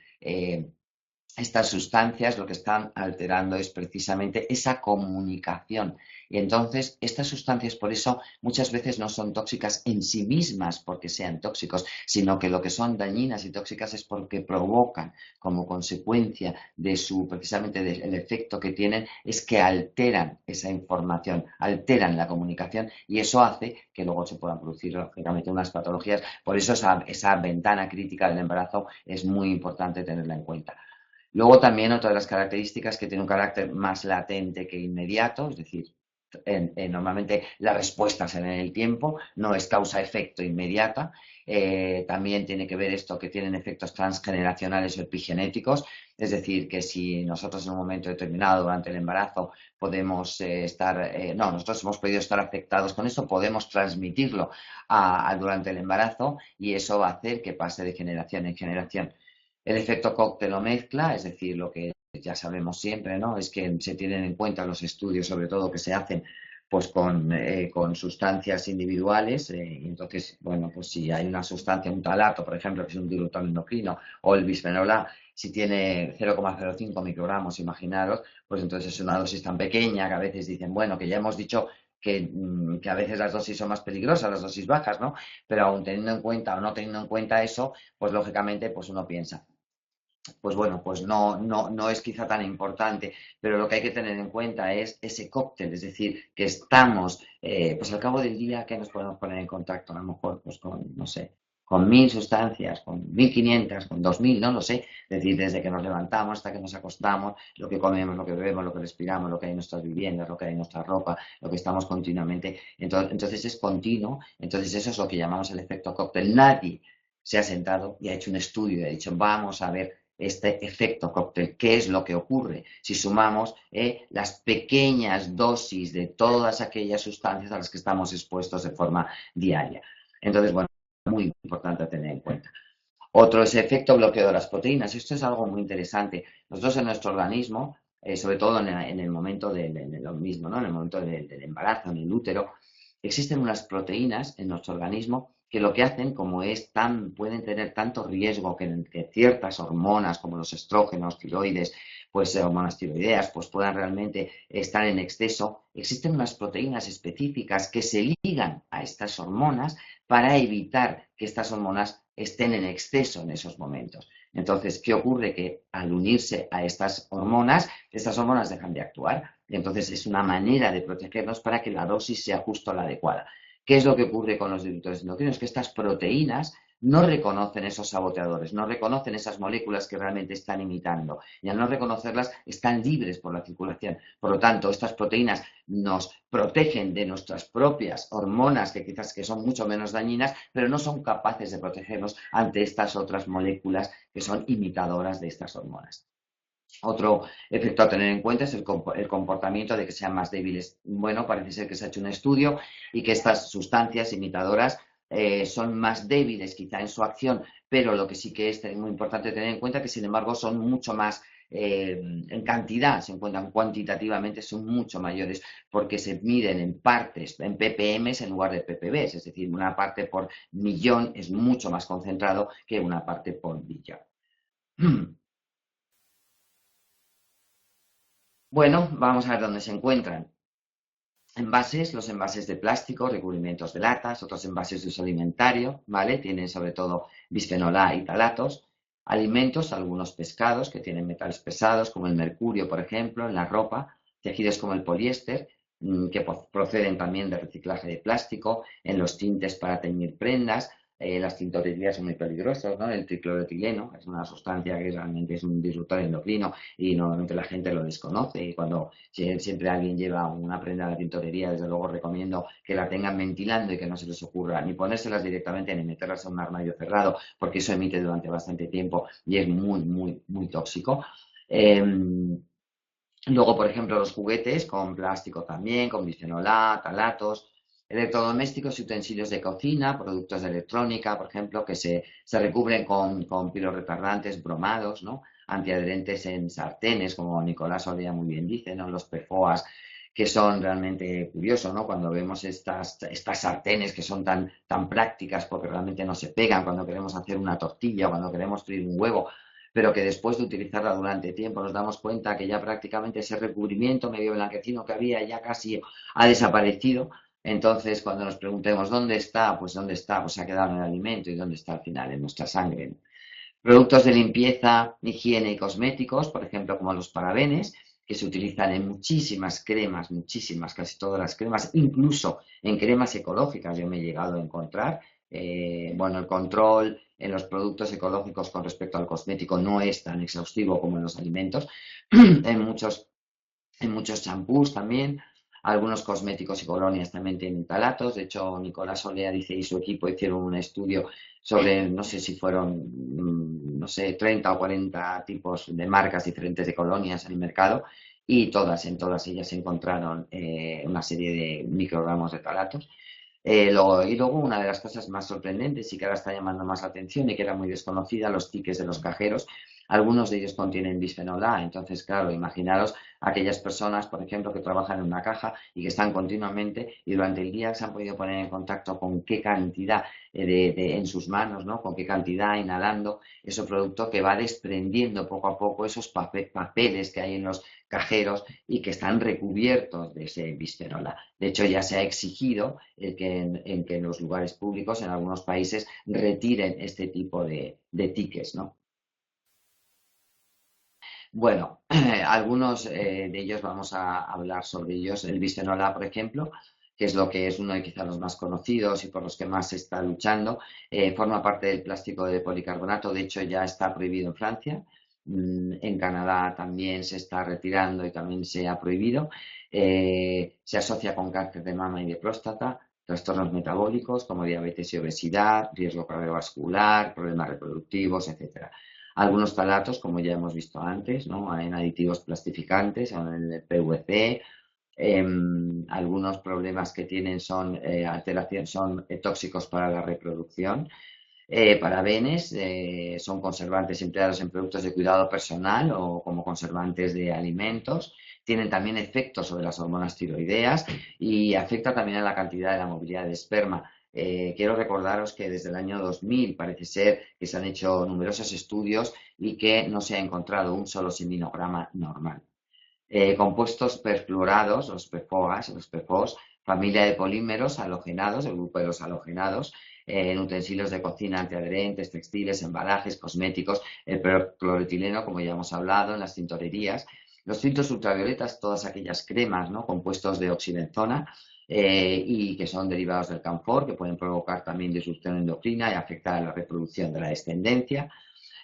[SPEAKER 2] estas sustancias, lo que están alterando es precisamente esa comunicación. Y entonces, estas sustancias, por eso, muchas veces no son tóxicas en sí mismas porque sean tóxicos, sino que lo que son dañinas y tóxicas es porque provocan, como consecuencia de precisamente del efecto que tienen, es que alteran esa información, alteran la comunicación y eso hace que luego se puedan producir, lógicamente, unas patologías. Por eso esa ventana crítica del embarazo es muy importante tenerla en cuenta. Luego también otra de las características que tiene un carácter más latente que inmediato, es decir, normalmente la respuesta se ve en el tiempo, no es causa-efecto inmediata. También tiene que ver esto que tienen efectos transgeneracionales o epigenéticos, es decir, que si nosotros en un momento determinado durante el embarazo podemos nosotros hemos podido estar afectados con esto, podemos transmitirlo durante el embarazo y eso va a hacer que pase de generación en generación. El efecto cóctel o mezcla, es decir, lo que ya sabemos siempre, ¿no? Es que se tienen en cuenta los estudios, sobre todo que se hacen pues con sustancias individuales, y entonces, bueno, pues si hay una sustancia, un talato, por ejemplo, que es un disruptor endocrino, o el bisfenol A, si tiene 0,05 microgramos, imaginaros, pues entonces es una dosis tan pequeña que a veces dicen, bueno, que ya hemos dicho que a veces las dosis son más peligrosas, las dosis bajas, ¿no? Pero aún teniendo en cuenta o no teniendo en cuenta eso, pues lógicamente, pues uno piensa, pues bueno, pues no es quizá tan importante, pero lo que hay que tener en cuenta es ese cóctel, es decir, que estamos, pues al cabo del día, que nos podemos poner en contacto, a lo mejor, pues con, no sé, con 1000 sustancias, con 1500, con 2000, no lo sé, es decir, desde que nos levantamos hasta que nos acostamos, lo que comemos, lo que bebemos, lo que respiramos, lo que hay en nuestras viviendas, lo que hay en nuestra ropa, lo que estamos continuamente, entonces es continuo, entonces eso es lo que llamamos el efecto cóctel. Nadie se ha sentado y ha hecho un estudio y ha dicho, vamos a ver este efecto cóctel. ¿Qué es lo que ocurre si sumamos las pequeñas dosis de todas aquellas sustancias a las que estamos expuestos de forma diaria? Entonces, bueno, muy importante tener en cuenta. Otro es el efecto bloqueo de las proteínas. Esto es algo muy interesante. Nosotros en nuestro organismo, sobre todo en el momento de lo mismo, ¿no? En el momento del embarazo, en el útero, existen unas proteínas en nuestro organismo que lo que hacen, como pueden tener tanto riesgo que ciertas hormonas como los estrógenos, tiroides, pues hormonas tiroideas, pues puedan realmente estar en exceso, existen unas proteínas específicas que se ligan a estas hormonas para evitar que estas hormonas estén en exceso en esos momentos. Entonces, ¿qué ocurre? Que al unirse a estas hormonas dejan de actuar. Y entonces es una manera de protegernos para que la dosis sea justo la adecuada. ¿Qué es lo que ocurre con los disruptores endocrinos? Que estas proteínas no reconocen esos saboteadores, no reconocen esas moléculas que realmente están imitando. Y al no reconocerlas, están libres por la circulación. Por lo tanto, estas proteínas nos protegen de nuestras propias hormonas, que quizás que son mucho menos dañinas, pero no son capaces de protegernos ante estas otras moléculas que son imitadoras de estas hormonas. Otro efecto a tener en cuenta es el comportamiento de que sean más débiles. Bueno, parece ser que se ha hecho un estudio y que estas sustancias imitadoras son más débiles quizá en su acción, pero lo que sí que es muy importante tener en cuenta es que sin embargo son mucho más en cantidad, se encuentran cuantitativamente, son mucho mayores porque se miden en partes, en ppm en lugar de ppb, es decir, una parte por millón es mucho más concentrado que una parte por billón. Bueno, vamos a ver dónde se encuentran. Envases, los envases de plástico, recubrimientos de latas, otros envases de uso alimentario, ¿vale? Tienen sobre todo bisfenol A y talatos. Alimentos, algunos pescados que tienen metales pesados, como el mercurio, por ejemplo, en la ropa. Tejidos como el poliéster, que proceden también de reciclaje de plástico. En los tintes para teñir prendas. Las tintorerías son muy peligrosas, ¿no? El tricloroetileno es una sustancia que realmente es un disruptor endocrino y normalmente la gente lo desconoce. Y cuando siempre alguien lleva una prenda de la tintorería, desde luego recomiendo que la tengan ventilando y que no se les ocurra ni ponérselas directamente ni meterlas en un armario cerrado, porque eso emite durante bastante tiempo y es muy, muy, muy tóxico. Luego, por ejemplo, los juguetes con plástico también, con bisfenol A, talatos, electrodomésticos y utensilios de cocina, productos de electrónica, por ejemplo, que se recubren con piloretardantes bromados, ¿no? Antiadherentes en sartenes, como Nicolás Olea muy bien dice, ¿no? Los PFOAs, que son realmente curiosos, ¿no? Cuando vemos estas sartenes que son tan prácticas porque realmente no se pegan cuando queremos hacer una tortilla o cuando queremos freír un huevo, pero que después de utilizarla durante tiempo nos damos cuenta que ya prácticamente ese recubrimiento medio blanquecino que había ya casi ha desaparecido. Entonces, cuando nos preguntemos dónde está, pues se ha quedado en el alimento y dónde está al final, en nuestra sangre. Productos de limpieza, higiene y cosméticos, por ejemplo, como los parabenes, que se utilizan en muchísimas cremas, muchísimas, casi todas las cremas, incluso en cremas ecológicas yo me he llegado a encontrar. Bueno, el control en los productos ecológicos con respecto al cosmético no es tan exhaustivo como en los alimentos. En muchos champús también. Algunos cosméticos y colonias también tienen talatos. De hecho, Nicolás Olea dice y su equipo hicieron un estudio sobre, no sé si fueron, no sé, 30 o 40 tipos de marcas diferentes de colonias en el mercado y en todas ellas se encontraron una serie de microgramos de talatos. Y luego una de las cosas más sorprendentes y que ahora está llamando más la atención y que era muy desconocida, los tickets de los cajeros. Algunos de ellos contienen bisfenol A, entonces, claro, imaginaros aquellas personas, por ejemplo, que trabajan en una caja y que están continuamente y durante el día se han podido poner en contacto con qué cantidad en sus manos, ¿no? Con qué cantidad inhalando ese producto que va desprendiendo poco a poco esos papeles que hay en los cajeros y que están recubiertos de ese bisfenol A. De hecho, ya se ha exigido en que en los lugares públicos, en algunos países, retiren este tipo de tickets, ¿no? Bueno, algunos de ellos vamos a hablar sobre ellos. El bisfenol A, por ejemplo, que es lo que es uno de quizás los más conocidos y por los que más se está luchando, forma parte del plástico de policarbonato. De hecho, ya está prohibido en Francia. En Canadá también se está retirando y también se ha prohibido. Se asocia con cáncer de mama y de próstata, trastornos metabólicos como diabetes y obesidad, riesgo cardiovascular, problemas reproductivos, etcétera. Algunos talatos, como ya hemos visto antes, ¿no? En aditivos plastificantes, en el PVC. Algunos problemas que tienen son son tóxicos para la reproducción. Parabenes son conservantes empleados en productos de cuidado personal o como conservantes de alimentos. Tienen también efectos sobre las hormonas tiroideas y afecta también a la cantidad de la movilidad de esperma. Quiero recordaros que desde el año 2000 parece ser que se han hecho numerosos estudios y que no se ha encontrado un solo seminograma normal. Compuestos perfluorados, los PFOS, familia de polímeros halogenados, el grupo de los halogenados, en utensilios de cocina antiadherentes, textiles, embalajes, cosméticos, el cloroetileno, como ya hemos hablado, en las tintorerías, los filtros ultravioletas, todas aquellas cremas, ¿no? Compuestos de oxibenzona y que son derivados del camfor, que pueden provocar también disrupción endocrina y afectar a la reproducción de la descendencia.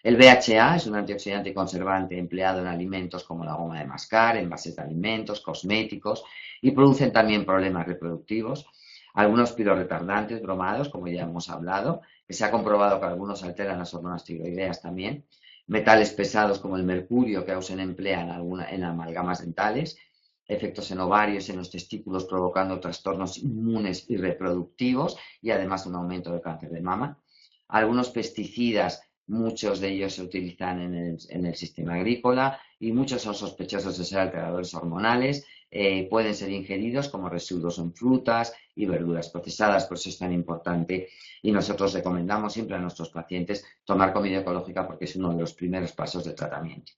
[SPEAKER 2] El BHA es un antioxidante y conservante empleado en alimentos como la goma de mascar, envases de alimentos, cosméticos y producen también problemas reproductivos. Algunos pirorretardantes bromados, como ya hemos hablado, que se ha comprobado que algunos alteran las hormonas tiroideas también. Metales pesados como el mercurio que aún se emplea en amalgamas dentales. Efectos en ovarios y en los testículos provocando trastornos inmunes y reproductivos y además un aumento del cáncer de mama. Algunos pesticidas. Muchos de ellos se utilizan en el sistema agrícola y muchos son sospechosos de ser alteradores hormonales. Pueden ser ingeridos como residuos en frutas y verduras procesadas, por eso es tan importante. Y nosotros recomendamos siempre a nuestros pacientes tomar comida ecológica porque es uno de los primeros pasos de tratamiento.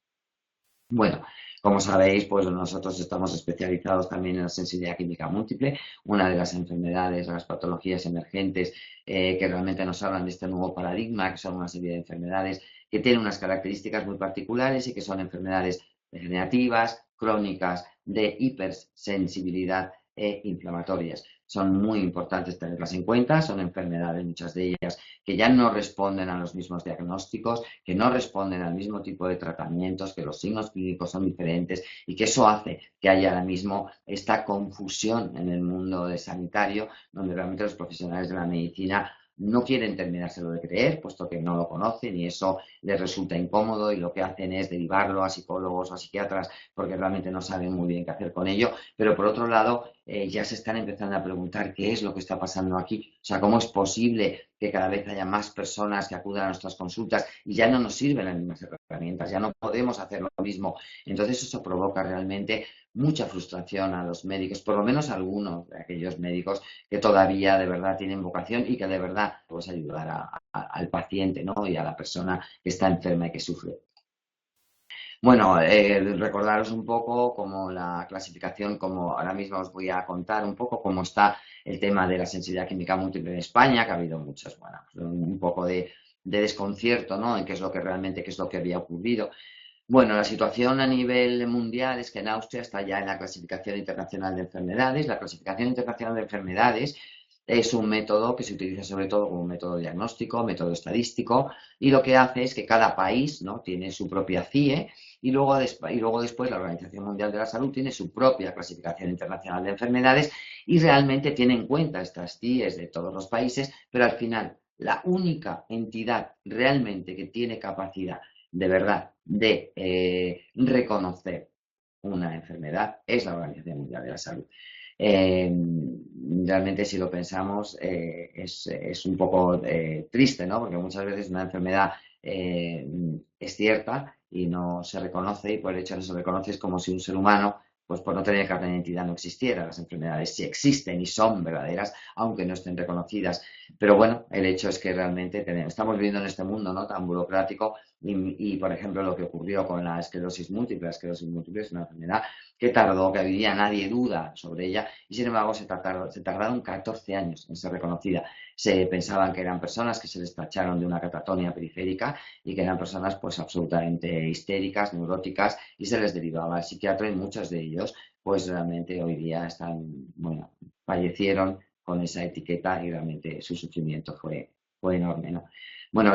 [SPEAKER 2] Bueno, como sabéis, pues nosotros estamos especializados también en la sensibilidad química múltiple, una de las enfermedades, las patologías emergentes que realmente nos hablan de este nuevo paradigma, que son una serie de enfermedades que tienen unas características muy particulares y que son enfermedades degenerativas, crónicas, de hipersensibilidad e inflamatorias. Son muy importantes tenerlas en cuenta, son enfermedades, muchas de ellas, que ya no responden a los mismos diagnósticos, que no responden al mismo tipo de tratamientos, que los signos clínicos son diferentes y que eso hace que haya ahora mismo esta confusión en el mundo sanitario, donde realmente los profesionales de la medicina no quieren terminárselo de creer, puesto que no lo conocen y eso les resulta incómodo y lo que hacen es derivarlo a psicólogos o a psiquiatras porque realmente no saben muy bien qué hacer con ello. Pero por otro lado, ya se están empezando a preguntar qué es lo que está pasando aquí. O sea, cómo es posible que cada vez haya más personas que acudan a nuestras consultas y ya no nos sirven las mismas herramientas, ya no podemos hacer lo mismo. Entonces eso provoca realmente mucha frustración a los médicos, por lo menos a algunos de aquellos médicos que todavía de verdad tienen vocación y que de verdad pues ayudar al paciente, ¿no? Y a la persona que está enferma y que sufre. Bueno, recordaros un poco como la clasificación, como ahora mismo os voy a contar un poco cómo está el tema de la sensibilidad química múltiple en España, que ha habido muchos, bueno, un poco de desconcierto, ¿no? En qué es lo que realmente, qué es lo que había ocurrido. Bueno, la situación a nivel mundial es que en Austria está ya en la clasificación internacional de enfermedades. La clasificación internacional de enfermedades es un método que se utiliza sobre todo como un método diagnóstico, método estadístico, y lo que hace es que cada país, ¿no? Tiene su propia CIE y luego después la Organización Mundial de la Salud tiene su propia clasificación internacional de enfermedades y realmente tiene en cuenta estas CIEs de todos los países, pero al final la única entidad realmente que tiene capacidad de verdad de reconocer una enfermedad es la Organización Mundial de la Salud. Eh, Realmente si lo pensamos es un poco triste, ¿no? Porque muchas veces una enfermedad es cierta y no se reconoce y por el hecho de no se reconoce es como si un ser humano pues por no tener carne de identidad no existiera. Las enfermedades sí existen y son verdaderas, aunque no estén reconocidas. Pero bueno, el hecho es que realmente estamos viviendo en este mundo, ¿no?, tan burocrático por ejemplo, lo que ocurrió con la esclerosis múltiple es una enfermedad que tardó, que hoy día nadie duda sobre ella, y sin embargo se tardaron 14 años en ser reconocida. Se pensaban que eran personas que se les tacharon de una catatonia periférica y que eran personas pues absolutamente histéricas, neuróticas, y se les derivaba al psiquiatra y muchos de ellos pues realmente hoy día están, bueno, fallecieron con esa etiqueta y realmente su sufrimiento fue enorme, ¿no? Bueno,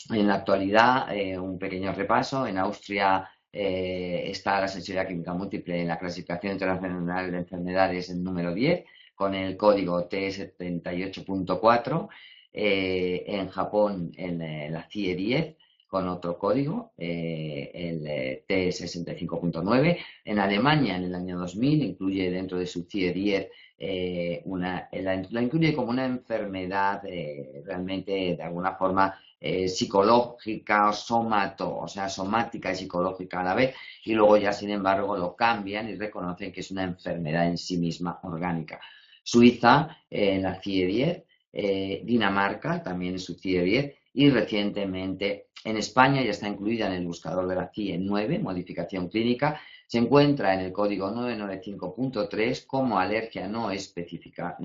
[SPEAKER 2] en la actualidad, un pequeño repaso. En Austria está la sensibilidad química múltiple en la clasificación internacional de enfermedades en número 10, con el código T78.4. En Japón, en la CIE 10, con otro código, el T65.9. En Alemania, en el año 2000, incluye dentro de su CIE 10 la incluye como una enfermedad realmente de alguna forma psicológica o o sea, somática y psicológica a la vez, y luego ya sin embargo lo cambian y reconocen que es una enfermedad en sí misma orgánica. Suiza, en la CIE 10, Dinamarca también en su CIE 10, y recientemente en España ya está incluida en el buscador de la CIE 9, modificación clínica, se encuentra en el código 995.3 como alergia no específica,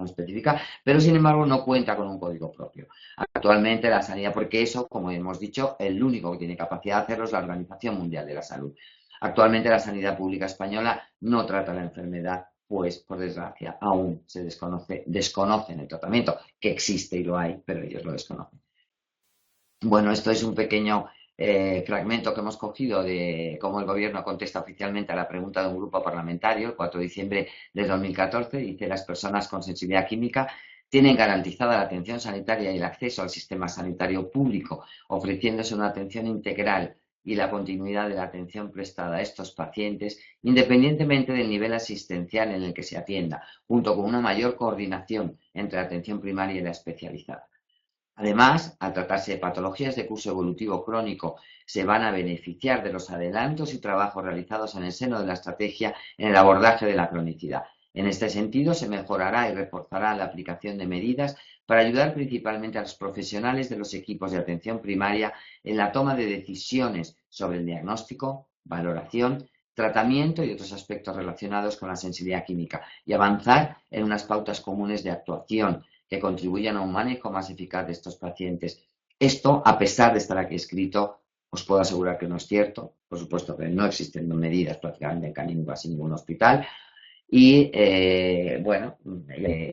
[SPEAKER 2] pero sin embargo no cuenta con un código propio. Actualmente la sanidad, porque eso, como hemos dicho, el único que tiene capacidad de hacerlo es la Organización Mundial de la Salud. Actualmente la sanidad pública española no trata la enfermedad, pues por desgracia aún desconocen el tratamiento, que existe y lo hay, pero ellos lo desconocen. Bueno, esto es un pequeño fragmento que hemos cogido de cómo el Gobierno contesta oficialmente a la pregunta de un grupo parlamentario el 4 de diciembre de 2014. Dice: las personas con sensibilidad química tienen garantizada la atención sanitaria y el acceso al sistema sanitario público, ofreciéndose una atención integral y la continuidad de la atención prestada a estos pacientes, independientemente del nivel asistencial en el que se atienda, junto con una mayor coordinación entre la atención primaria y la especializada. Además, al tratarse de patologías de curso evolutivo crónico, se van a beneficiar de los adelantos y trabajos realizados en el seno de la estrategia en el abordaje de la cronicidad. En este sentido, se mejorará y reforzará la aplicación de medidas para ayudar principalmente a los profesionales de los equipos de atención primaria en la toma de decisiones sobre el diagnóstico, valoración, tratamiento y otros aspectos relacionados con la sensibilidad química, y avanzar en unas pautas comunes de actuación que contribuyan a un manejo más eficaz de estos pacientes. Esto, a pesar de estar aquí escrito, os puedo asegurar que no es cierto. Por supuesto que no existen medidas prácticamente en casi ningún hospital. Y bueno, de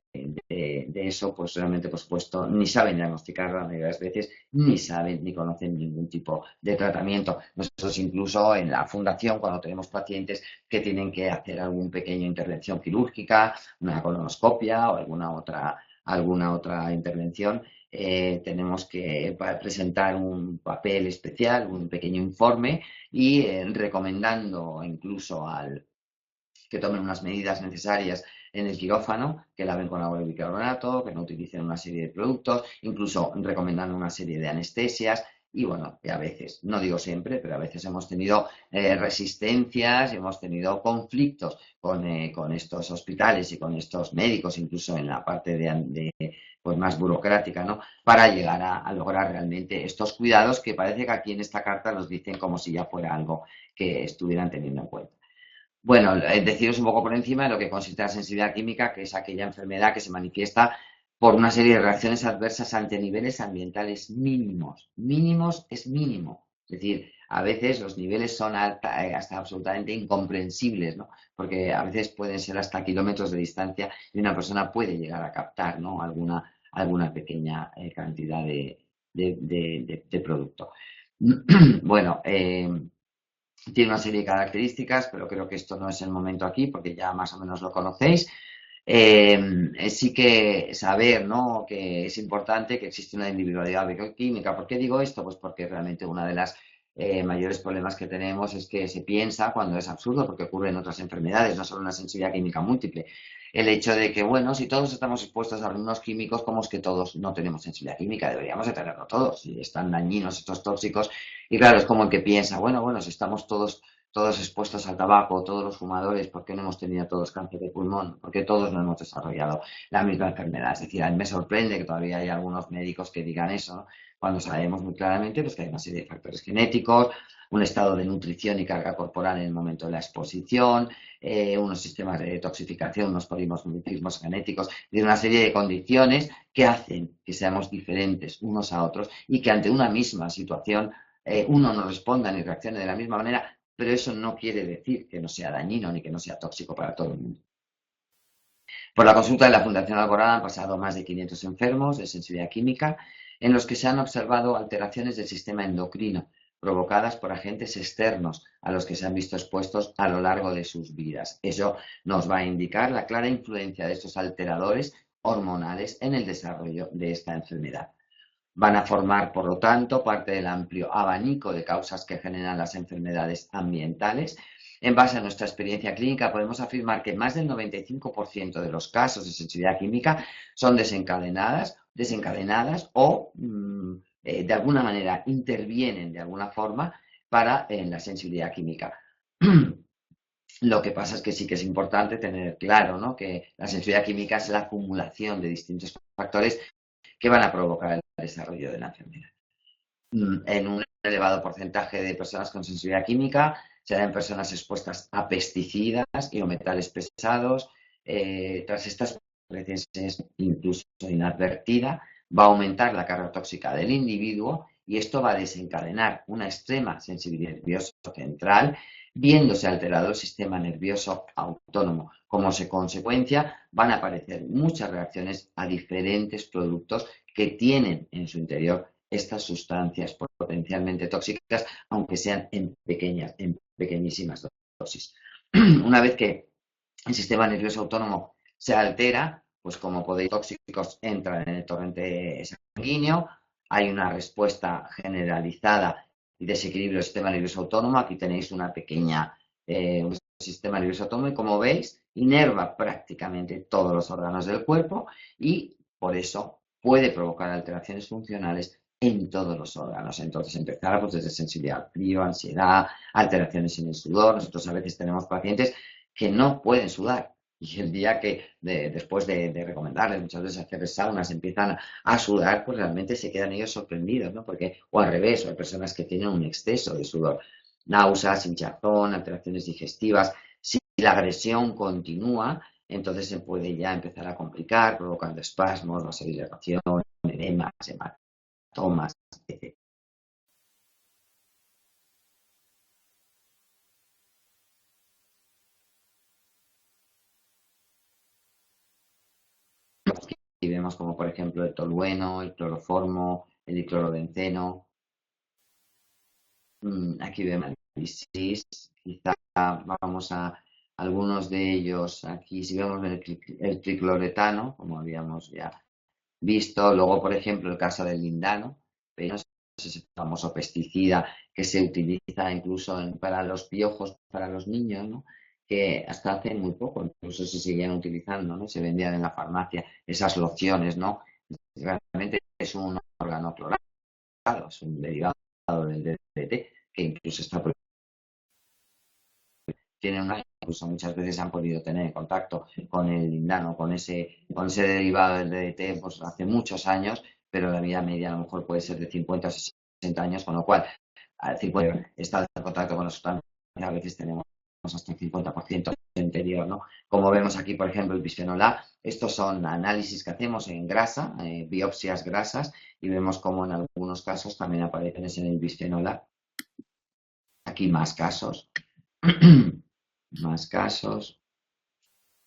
[SPEAKER 2] eso pues realmente, por supuesto, ni saben diagnosticarlo la mayoría de las veces, ni saben ni conocen ningún tipo de tratamiento. Nosotros incluso en la fundación, cuando tenemos pacientes que tienen que hacer alguna pequeña intervención quirúrgica, una colonoscopia o alguna otra intervención, tenemos que presentar un papel especial, un pequeño informe y recomendando incluso que tomen unas medidas necesarias en el quirófano, que laven con agua de bicarbonato, que no utilicen una serie de productos, incluso recomendando una serie de anestesias. Y bueno, que a veces, no digo siempre, pero a veces hemos tenido resistencias, hemos tenido conflictos con estos hospitales y con estos médicos, incluso en la parte pues más burocrática, ¿no? Para llegar a lograr realmente estos cuidados que parece que aquí en esta carta nos dicen como si ya fuera algo que estuvieran teniendo en cuenta. Bueno, deciros un poco por encima de lo que consiste la sensibilidad química, que es aquella enfermedad que se manifiesta por una serie de reacciones adversas ante niveles ambientales mínimos. Mínimos es mínimo. Es decir, a veces los niveles son hasta absolutamente incomprensibles, ¿no? Porque a veces pueden ser hasta kilómetros de distancia y una persona puede llegar a captar, ¿no?, alguna pequeña cantidad de producto. Bueno, Tiene una serie de características, pero creo que esto no es el momento aquí porque ya más o menos lo conocéis. Sí que saber, ¿no?, que es importante que existe una individualidad bioquímica. ¿Por qué digo esto? Pues porque realmente una de las mayores problemas que tenemos es que se piensa, cuando es absurdo, porque ocurre en otras enfermedades, no solo una sensibilidad química múltiple, el hecho de que, bueno, si todos estamos expuestos a algunos químicos, ¿cómo es que todos no tenemos sensibilidad química? Deberíamos de tenerlo todos, si están dañinos estos tóxicos. Y claro, es como el que piensa, bueno, si estamos todos expuestos al tabaco, todos los fumadores, ¿por qué no hemos tenido todos cáncer de pulmón? Porque todos no hemos desarrollado la misma enfermedad. Es decir, a mí me sorprende que todavía hay algunos médicos que digan eso, ¿no?, cuando sabemos muy claramente pues, que hay una serie de factores genéticos, un estado de nutrición y carga corporal en el momento de la exposición, unos sistemas de detoxificación, unos polimorfismos genéticos, y una serie de condiciones que hacen que seamos diferentes unos a otros y que ante una misma situación uno no responda ni reaccione de la misma manera, pero eso no quiere decir que no sea dañino ni que no sea tóxico para todo el mundo. Por la consulta de la Fundación Alborada han pasado más de 500 enfermos de sensibilidad química en los que se han observado alteraciones del sistema endocrino provocadas por agentes externos a los que se han visto expuestos a lo largo de sus vidas. Eso nos va a indicar la clara influencia de estos alteradores hormonales en el desarrollo de esta enfermedad. Van a formar, por lo tanto, parte del amplio abanico de causas que generan las enfermedades ambientales. En base a nuestra experiencia clínica, podemos afirmar que más del 95% de los casos de sensibilidad química son desencadenadas o de alguna manera intervienen de alguna forma para en la sensibilidad química. Lo que pasa es que sí que es importante tener claro, ¿no?, que la sensibilidad química es la acumulación de distintos factores que van a provocar el desarrollo de la enfermedad. En un elevado porcentaje de personas con sensibilidad química serán personas expuestas a pesticidas y o metales pesados. Tras estas veces incluso inadvertida, va a aumentar la carga tóxica del individuo y esto va a desencadenar una extrema sensibilidad nerviosa central, viéndose alterado el sistema nervioso autónomo. Como consecuencia, van a aparecer muchas reacciones a diferentes productos que tienen en su interior estas sustancias potencialmente tóxicas, aunque sean en pequeñísimas dosis. Una vez que el sistema nervioso autónomo se altera, pues como podéis, tóxicos entran en el torrente sanguíneo, hay una respuesta generalizada y desequilibrio del sistema nervioso autónomo. Aquí tenéis un sistema nervioso autónomo y, como veis, inerva prácticamente todos los órganos del cuerpo y por eso puede provocar alteraciones funcionales en todos los órganos. Entonces empezar pues, desde sensibilidad al frío, ansiedad, alteraciones en el sudor. Nosotros a veces tenemos pacientes que no pueden sudar y el día que después de recomendarles muchas veces hacer saunas empiezan a sudar, pues realmente se quedan ellos sorprendidos, ¿no? Porque, o al revés, o hay personas que tienen un exceso de sudor, náuseas, hinchazón, alteraciones digestivas. Si la agresión continúa, entonces se puede ya empezar a complicar, provocando espasmos, vasodilatación, edemas, hematomas, etc. Y vemos como, por ejemplo, el tolueno, el cloroformo, el diclorobenceno. Aquí vemos análisis, quizá vamos a algunos de ellos. Aquí si vemos el tricloretano, como habíamos ya visto. Luego, por ejemplo, el caso del lindano, pero ese famoso pesticida que se utiliza incluso para los piojos, para los niños, ¿no?, que hasta hace muy poco incluso se seguían utilizando, ¿no?, se vendían en la farmacia esas lociones, ¿no? Realmente es un órgano clorado, es un derivado del DDT que incluso está tienen incluso muchas veces han podido tener contacto con el lindano, con ese derivado del DDT, pues hace muchos años, pero la vida media a lo mejor puede ser de 50 o 60 años, con lo cual al 50 está en contacto con la sustancia, a veces tenemos hasta un 50% anterior, ¿no? Como vemos aquí, por ejemplo, el bisfenol A, estos son análisis que hacemos en grasa, biopsias grasas, y vemos como en algunos casos también aparecen en el bisfenol A. Aquí más casos. Más casos.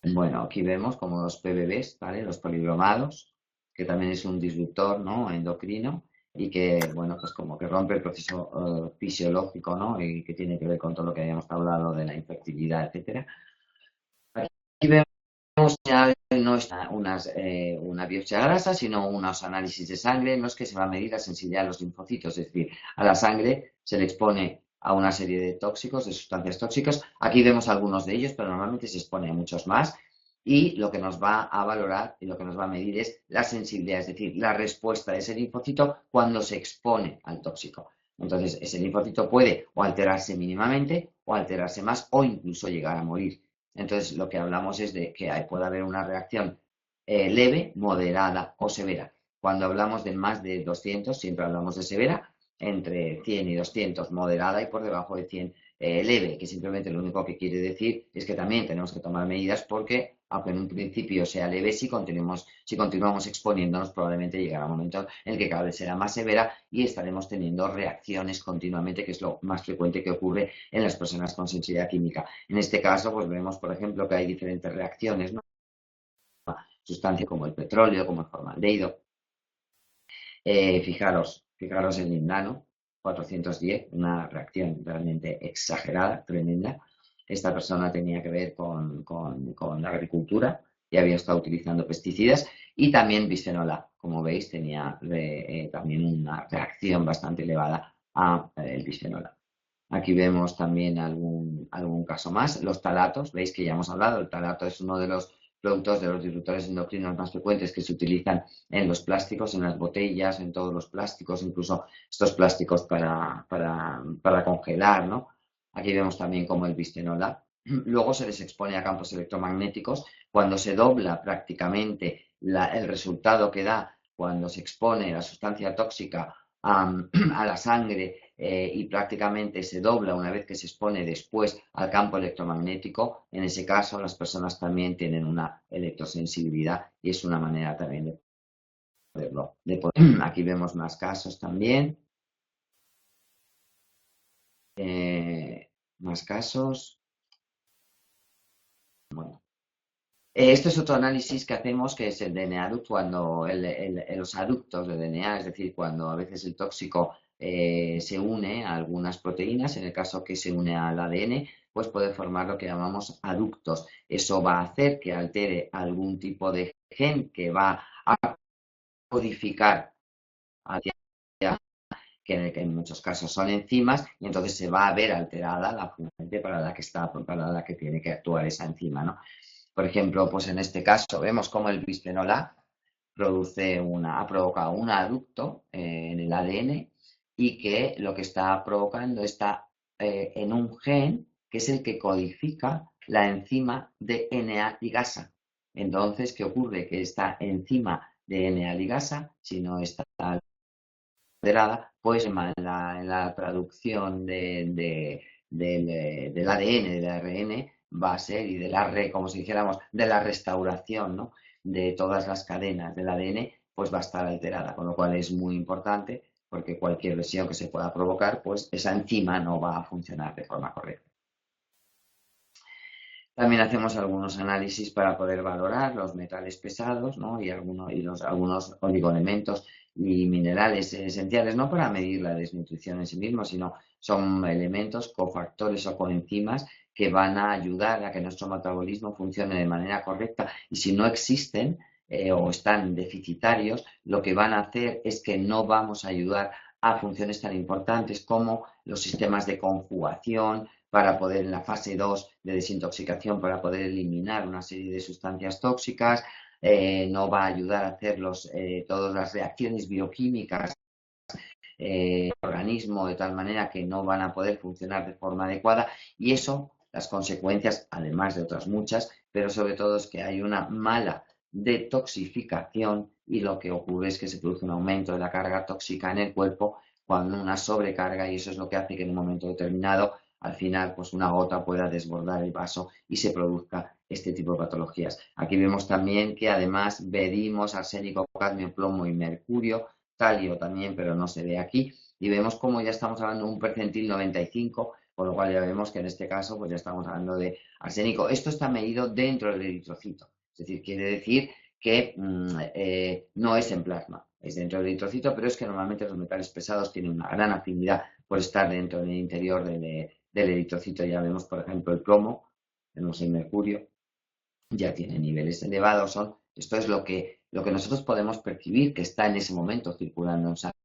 [SPEAKER 2] Bueno, aquí vemos como los PBBs, ¿vale? Los polibromados, que también es un disruptor, ¿no?, endocrino. y que, bueno, pues como que rompe el proceso fisiológico, ¿no? Y que tiene que ver con todo lo que habíamos hablado de la infertilidad, etcétera. Aquí vemos ya no es una biopsia grasa, sino unos análisis de sangre en los que se va a medir la sensibilidad de los linfocitos, es decir, a la sangre se le expone a una serie de tóxicos, de sustancias tóxicas. Aquí vemos algunos de ellos, pero normalmente se expone a muchos más. Y lo que nos va a valorar y lo que nos va a medir es la sensibilidad, es decir, la respuesta de ese linfocito cuando se expone al tóxico. Entonces, ese linfocito puede o alterarse mínimamente o alterarse más o incluso llegar a morir. Entonces, lo que hablamos es de que puede haber una reacción leve, moderada o severa. Cuando hablamos de más de 200, siempre hablamos de severa, entre 100 y 200, moderada y por debajo de 100, leve, que simplemente lo único que quiere decir es que también tenemos que tomar medidas porque, aunque en un principio sea leve, si continuamos exponiéndonos, probablemente llegará un momento en el que cada vez será más severa y estaremos teniendo reacciones continuamente, que es lo más frecuente que ocurre en las personas con sensibilidad química. En este caso, pues vemos, por ejemplo, que hay diferentes reacciones, ¿no? Sustancias como el petróleo, como el formaldehído. Fijaros el lindano, 410, una reacción realmente exagerada, tremenda. Esta persona tenía que ver con la agricultura y había estado utilizando pesticidas y también bisfenol A, como veis, tenía también una reacción bastante elevada al bisfenol A. Aquí vemos también algún caso más. Los talatos, veis que ya hemos hablado, el talato es uno de los productos de los disruptores endocrinos más frecuentes que se utilizan en los plásticos, en las botellas, en todos los plásticos, incluso estos plásticos para congelar, ¿no? Aquí vemos también como el bisfenol A. Luego se les expone a campos electromagnéticos. Cuando se dobla prácticamente el resultado que da cuando se expone la sustancia tóxica a la sangre y prácticamente se dobla una vez que se expone después al campo electromagnético, en ese caso las personas también tienen una electrosensibilidad y es una manera también de poderlo. Aquí vemos más casos también. Más casos. Bueno. Esto es otro análisis que hacemos, que es el DNA-ADUCT, cuando los aductos de DNA, es decir, cuando a veces el tóxico se une a algunas proteínas, en el caso que se une al ADN, pues puede formar lo que llamamos aductos. Eso va a hacer que altere algún tipo de gen que va a codificar hacia que en muchos casos son enzimas, y entonces se va a ver alterada la fuente para la que tiene que actuar esa enzima, ¿no? Por ejemplo, pues en este caso vemos cómo el bisfenol A ha provocado un aducto en el ADN y que lo que está provocando está en un gen que es el que codifica la enzima DNA ligasa. Entonces, ¿qué ocurre? Que esta enzima DNA ligasa, si no está alterada, pues en la traducción del ADN, del ARN, va a ser, y de como si dijéramos, de la restauración, ¿no? De todas las cadenas del ADN, pues va a estar alterada, con lo cual es muy importante porque cualquier lesión que se pueda provocar, pues esa enzima no va a funcionar de forma correcta. También hacemos algunos análisis para poder valorar los metales pesados, ¿no? y algunos oligoelementos y minerales esenciales, no para medir la desnutrición en sí mismo, sino son elementos, cofactores o coenzimas que van a ayudar a que nuestro metabolismo funcione de manera correcta, y si no existen o están deficitarios, lo que van a hacer es que no vamos a ayudar a funciones tan importantes como los sistemas de conjugación, para poder en la fase 2 de desintoxicación, para poder eliminar una serie de sustancias tóxicas, no va a ayudar a hacer todas las reacciones bioquímicas del organismo de tal manera que no van a poder funcionar de forma adecuada, y eso, las consecuencias, además de otras muchas, pero sobre todo es que hay una mala detoxificación y lo que ocurre es que se produce un aumento de la carga tóxica en el cuerpo cuando una sobrecarga, y eso es lo que hace que en un momento determinado al final pues una gota pueda desbordar el vaso y se produzca este tipo de patologías. Aquí vemos también que además medimos arsénico, cadmio, plomo y mercurio, talio también, pero no se ve aquí, y vemos como ya estamos hablando de un percentil 95, con lo cual ya vemos que en este caso pues ya estamos hablando de arsénico. Esto está medido dentro del eritrocito, es decir, quiere decir que no es en plasma. es dentro del eritrocito, pero es que normalmente los metales pesados tienen una gran afinidad por estar dentro del interior del eritrocito. Ya vemos, por ejemplo, el plomo, vemos el mercurio, ya tiene niveles elevados. Esto es lo que nosotros podemos percibir que está en ese momento circulando en sangre.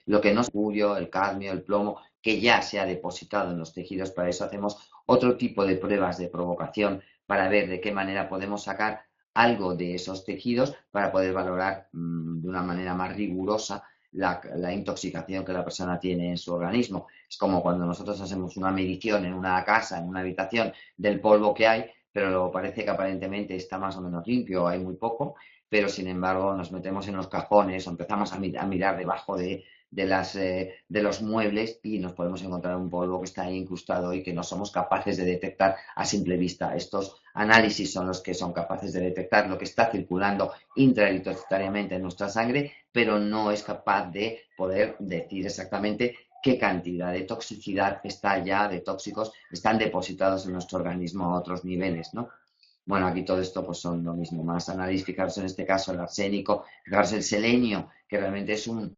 [SPEAKER 2] Lo que no es el mercurio, el cadmio, el plomo, que ya se ha depositado en los tejidos. Para eso hacemos otro tipo de pruebas de provocación para ver de qué manera podemos sacar algo de esos tejidos para poder valorar de una manera más rigurosa la intoxicación que la persona tiene en su organismo. Es como cuando nosotros hacemos una medición en una casa, en una habitación, del polvo que hay, pero luego parece que aparentemente está más o menos limpio, hay muy poco, pero sin embargo nos metemos en los cajones o empezamos a mirar debajo de los muebles y nos podemos encontrar un polvo que está ahí incrustado y que no somos capaces de detectar a simple vista. Estos análisis son los que son capaces de detectar lo que está circulando intraeritrocitariamente en nuestra sangre, pero no es capaz de poder decir exactamente qué cantidad de toxicidad está ya, de tóxicos, están depositados en nuestro organismo a otros niveles, ¿no? Bueno, aquí todo esto pues son lo mismo, más análisis, fijaros en este caso el arsénico, fijaros el selenio, que realmente es un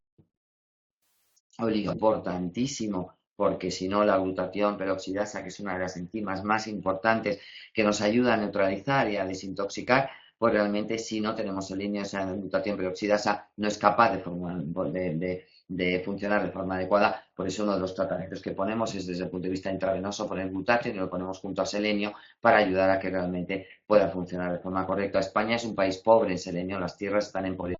[SPEAKER 2] importantísimo, porque si no la glutatión peroxidasa, que es una de las enzimas más importantes que nos ayuda a neutralizar y a desintoxicar, pues realmente si no tenemos selenio, esa glutatión peroxidasa no es capaz de funcionar de forma adecuada. Por eso uno de los tratamientos que ponemos es desde el punto de vista intravenoso poner glutatión y lo ponemos junto a selenio para ayudar a que realmente pueda funcionar de forma correcta. España es un país pobre en selenio, las tierras están empobrecidas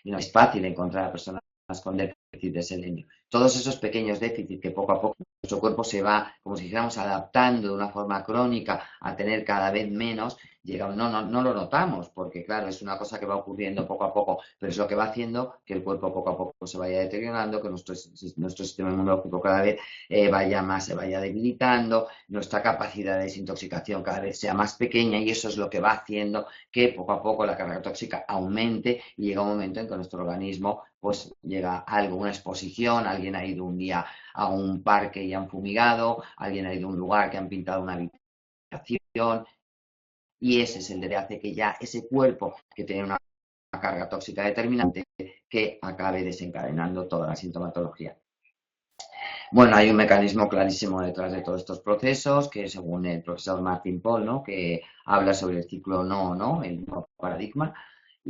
[SPEAKER 2] y no es fácil encontrar a personas con déficit de selenio. Todos esos pequeños déficits que poco a poco nuestro cuerpo se va, como si dijéramos, adaptando de una forma crónica a tener cada vez menos, llegamos, no lo notamos, porque claro, es una cosa que va ocurriendo poco a poco, pero es lo que va haciendo que el cuerpo poco a poco se vaya deteriorando, que nuestro sistema inmunológico cada vez se vaya debilitando, nuestra capacidad de desintoxicación cada vez sea más pequeña y eso es lo que va haciendo que poco a poco la carga tóxica aumente y llega un momento en que nuestro organismo pues llega algo, una exposición, alguien ha ido un día a un parque y han fumigado, alguien ha ido a un lugar que han pintado una habitación y ese es el que hace que ya ese cuerpo que tiene una carga tóxica determinante que acabe desencadenando toda la sintomatología. Bueno, hay un mecanismo clarísimo detrás de todos estos procesos que según el profesor Martin Pol, ¿no? Que habla sobre el ciclo no, el no paradigma,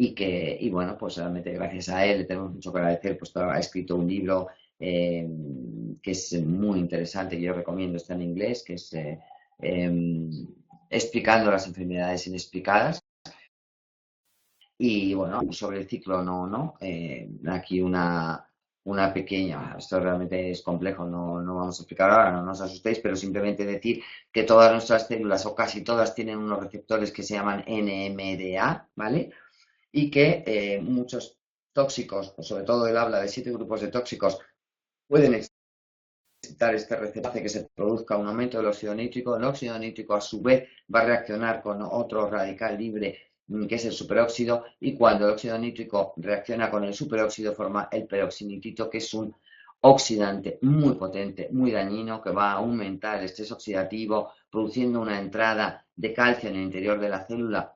[SPEAKER 2] y bueno, pues realmente gracias a él le tenemos mucho que agradecer, pues ha escrito un libro eh, que es muy interesante, que yo recomiendo, está en inglés, que es eh, Explicando las enfermedades inexplicadas. Y bueno, sobre el ciclo aquí una pequeña, esto realmente es complejo, no vamos a explicar ahora, no os asustéis, pero simplemente decir que todas nuestras células o casi todas tienen unos receptores que se llaman NMDA, ¿vale? Y que muchos tóxicos, o sobre todo él habla de 7 grupos de tóxicos, pueden excitar este receptor, hace que se produzca un aumento del óxido nítrico. El óxido nítrico a su vez va a reaccionar con otro radical libre que es el superóxido, y cuando el óxido nítrico reacciona con el superóxido forma el peroxinitrito, que es un oxidante muy potente, muy dañino, que va a aumentar el estrés oxidativo, produciendo una entrada de calcio en el interior de la célula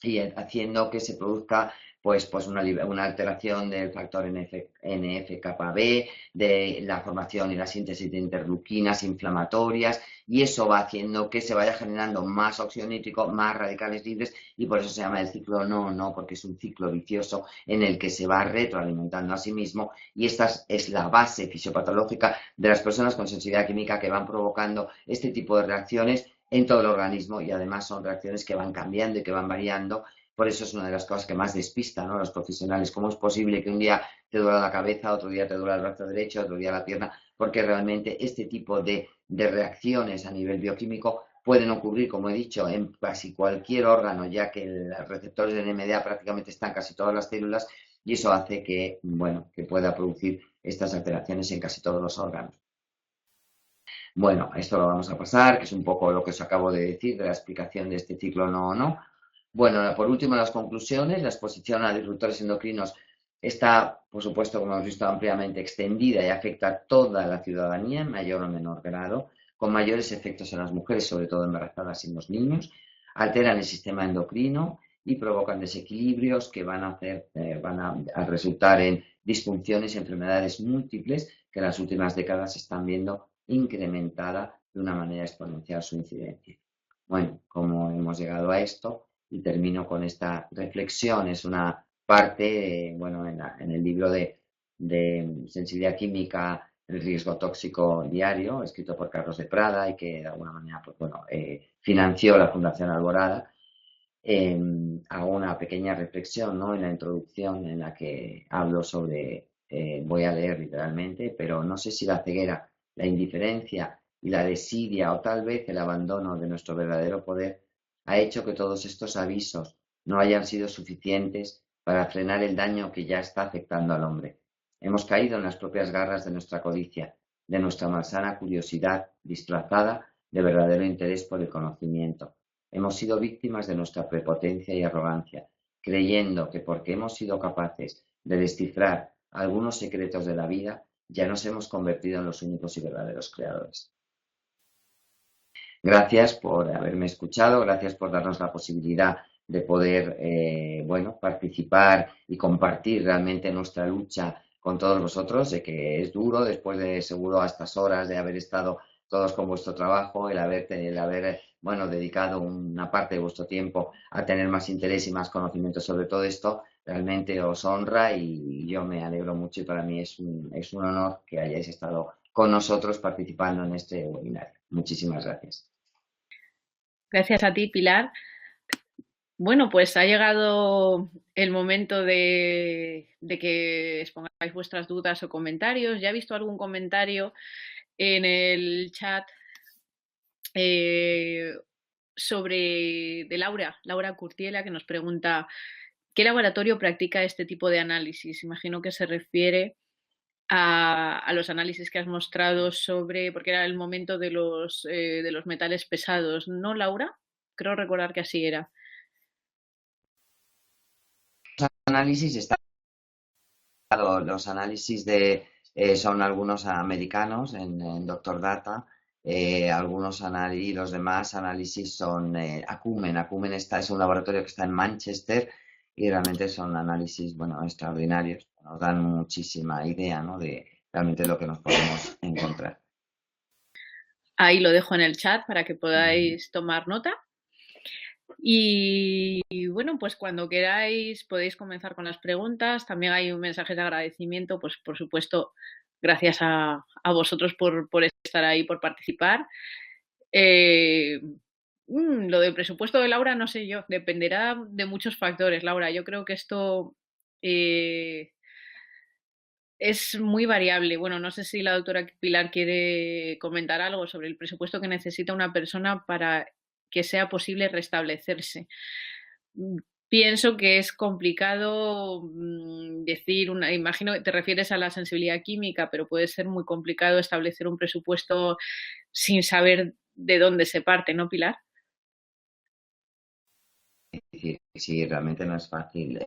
[SPEAKER 2] y haciendo que se produzca pues una alteración del factor NF-κB, de la formación y la síntesis de interleuquinas inflamatorias, y eso va haciendo que se vaya generando más óxido nítrico, más radicales libres, y por eso se llama el ciclo no, porque es un ciclo vicioso en el que se va retroalimentando a sí mismo, y esta es la base fisiopatológica de las personas con sensibilidad química que van provocando este tipo de reacciones en todo el organismo, y además son reacciones que van cambiando y que van variando. Por eso es una de las cosas que más despista, ¿no?, a los profesionales. ¿Cómo es posible que un día te duela la cabeza, otro día te duela el brazo derecho, otro día la pierna? Porque realmente este tipo de reacciones a nivel bioquímico pueden ocurrir, como he dicho, en casi cualquier órgano, ya que los receptores de NMDA prácticamente están en casi todas las células, y eso hace que, bueno, que pueda producir estas alteraciones en casi todos los órganos. Bueno, esto lo vamos a pasar, que es un poco lo que os acabo de decir de la explicación de este ciclo no. Bueno, por último, las conclusiones. La exposición a disruptores endocrinos está, por supuesto, como hemos visto, ampliamente extendida y afecta a toda la ciudadanía en mayor o menor grado, con mayores efectos en las mujeres, sobre todo embarazadas y en los niños. Alteran el sistema endocrino y provocan desequilibrios que van a a resultar en disfunciones y enfermedades múltiples que en las últimas décadas se están viendo incrementada de una manera exponencial su incidencia. Bueno, como hemos llegado a esto, y termino con esta reflexión, es una parte, bueno, en el libro de sensibilidad química, el riesgo tóxico diario, escrito por Carlos de Prada y que de alguna manera, pues bueno, financió la Fundación Alborada. Hago una pequeña reflexión, ¿no? En la introducción en la que hablo sobre, voy a leer literalmente, pero no sé si la ceguera, la indiferencia y la desidia o tal vez el abandono de nuestro verdadero poder ha hecho que todos estos avisos no hayan sido suficientes para frenar el daño que ya está afectando al hombre. Hemos caído en las propias garras de nuestra codicia, de nuestra malsana curiosidad disfrazada de verdadero interés por el conocimiento. Hemos sido víctimas de nuestra prepotencia y arrogancia, creyendo que porque hemos sido capaces de descifrar algunos secretos de la vida, ya nos hemos convertido en los únicos y verdaderos creadores. Gracias por haberme escuchado, gracias por darnos la posibilidad de poder, bueno, participar y compartir realmente nuestra lucha con todos vosotros, de que es duro después de seguro a estas horas de haber estado todos con vuestro trabajo, el haber, bueno, dedicado una parte de vuestro tiempo a tener más interés y más conocimiento sobre todo esto, realmente os honra y yo me alegro mucho y para mí es un honor que hayáis estado con nosotros participando en este webinar. Muchísimas gracias.
[SPEAKER 1] Gracias a ti, Pilar. Bueno, pues ha llegado el momento de que expongáis vuestras dudas o comentarios. Ya he visto algún comentario en el chat de Laura Curtiela, que nos pregunta ¿qué laboratorio practica este tipo de análisis? Imagino que se refiere a los análisis que has mostrado sobre, porque era el momento de los metales pesados, ¿no, Laura? Creo recordar que así era.
[SPEAKER 2] Análisis están los análisis son algunos americanos en Doctor Data, algunos análisis y los demás análisis son Acumen. Acumen es un laboratorio que está en Manchester y realmente son análisis, bueno, extraordinarios. Nos dan muchísima idea, ¿no? De realmente lo que nos podemos encontrar.
[SPEAKER 1] Ahí lo dejo en el chat para que podáis tomar nota. Y bueno, pues cuando queráis podéis comenzar con las preguntas. También hay un mensaje de agradecimiento, pues por supuesto, gracias a vosotros por estar ahí, por participar. Lo del presupuesto de Laura, no sé yo, dependerá de muchos factores, Laura. Yo creo que esto es muy variable. Bueno, no sé si la doctora Pilar quiere comentar algo sobre el presupuesto que necesita una persona para que sea posible restablecerse. Pienso que es complicado decir, imagino que te refieres a la sensibilidad química, pero puede ser muy complicado establecer un presupuesto sin saber de dónde se parte, ¿no, Pilar?
[SPEAKER 2] Es decir, sí, realmente no es fácil.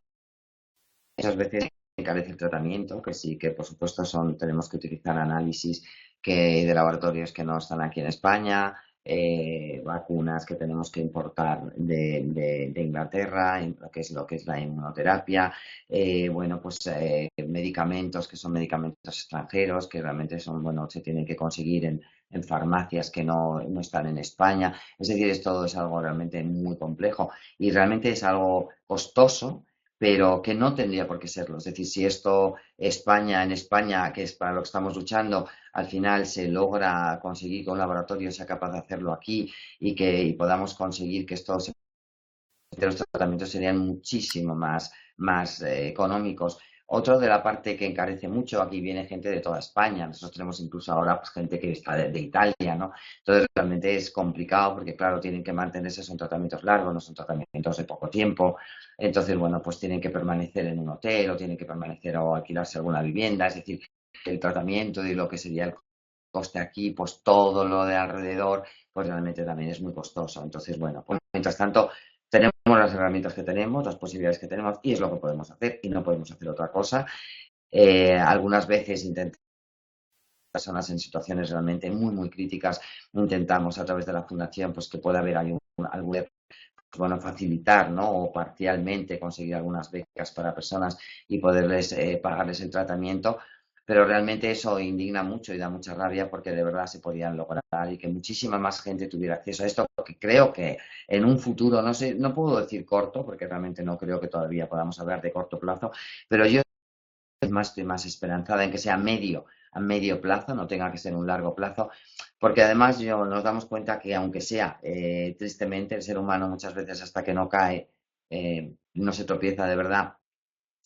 [SPEAKER 2] Muchas veces encarece el tratamiento, que sí, que por supuesto tenemos que utilizar análisis de laboratorios que no están aquí en España, vacunas que tenemos que importar de Inglaterra, lo que es la inmunoterapia, bueno, pues medicamentos que son medicamentos extranjeros, que realmente son, bueno, se tienen que conseguir en farmacias que no están en España. Es decir, todo es algo realmente muy complejo y realmente es algo costoso, pero que no tendría por qué serlo. Es decir, si esto en España, que es para lo que estamos luchando, al final se logra conseguir que un laboratorio sea capaz de hacerlo aquí y podamos conseguir que los tratamientos serían muchísimo más económicos. Otro de la parte que encarece mucho, aquí viene gente de toda España, nosotros tenemos incluso ahora pues, gente que está de Italia, ¿no? Entonces realmente es complicado porque claro, tienen que mantenerse, son tratamientos largos, no son tratamientos de poco tiempo, entonces bueno, pues tienen que permanecer en un hotel o tienen que permanecer o alquilarse alguna vivienda, es decir, el tratamiento y lo que sería el coste aquí, pues todo lo de alrededor, pues realmente también es muy costoso. Entonces, bueno, pues mientras tanto, tenemos las herramientas que tenemos, las posibilidades que tenemos y es lo que podemos hacer y no podemos hacer otra cosa. Algunas veces intentamos personas en situaciones realmente muy críticas, intentamos a través de la fundación pues que pueda haber algún bueno, facilitar, ¿no? O parcialmente conseguir algunas becas para personas y poderles pagarles el tratamiento, pero realmente eso indigna mucho y da mucha rabia porque de verdad se podían lograr y que muchísima más gente tuviera acceso a esto, porque creo que en un futuro, no sé, no puedo decir corto, porque realmente no creo que todavía podamos hablar de corto plazo, pero yo estoy más esperanzada en que sea a medio plazo, no tenga que ser un largo plazo, porque además nos damos cuenta que aunque sea, tristemente, el ser humano muchas veces hasta que no cae, no se tropieza de verdad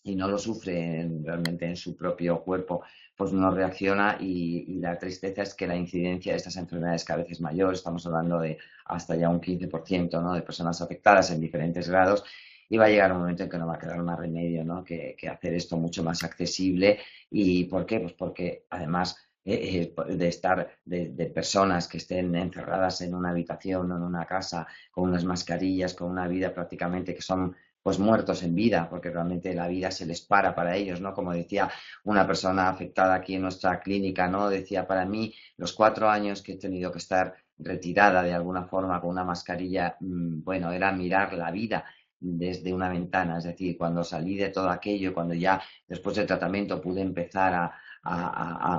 [SPEAKER 2] y no lo sufre realmente en su propio cuerpo, pues no reacciona y la tristeza es que la incidencia de estas enfermedades cada vez es mayor, estamos hablando de hasta ya un 15%, ¿no? De personas afectadas en diferentes grados y va a llegar un momento en que no va a quedar más remedio, ¿no? Que hacer esto mucho más accesible. ¿Y por qué? Pues porque además de estar de personas que estén encerradas en una habitación o en una casa con unas mascarillas, con una vida prácticamente que son pues muertos en vida, porque realmente la vida se les para ellos, ¿no? Como decía una persona afectada aquí en nuestra clínica, ¿no? Decía, para mí, los 4 años que he tenido que estar retirada de alguna forma con una mascarilla, bueno, era mirar la vida desde una ventana, es decir, cuando salí de todo aquello, cuando ya después del tratamiento pude empezar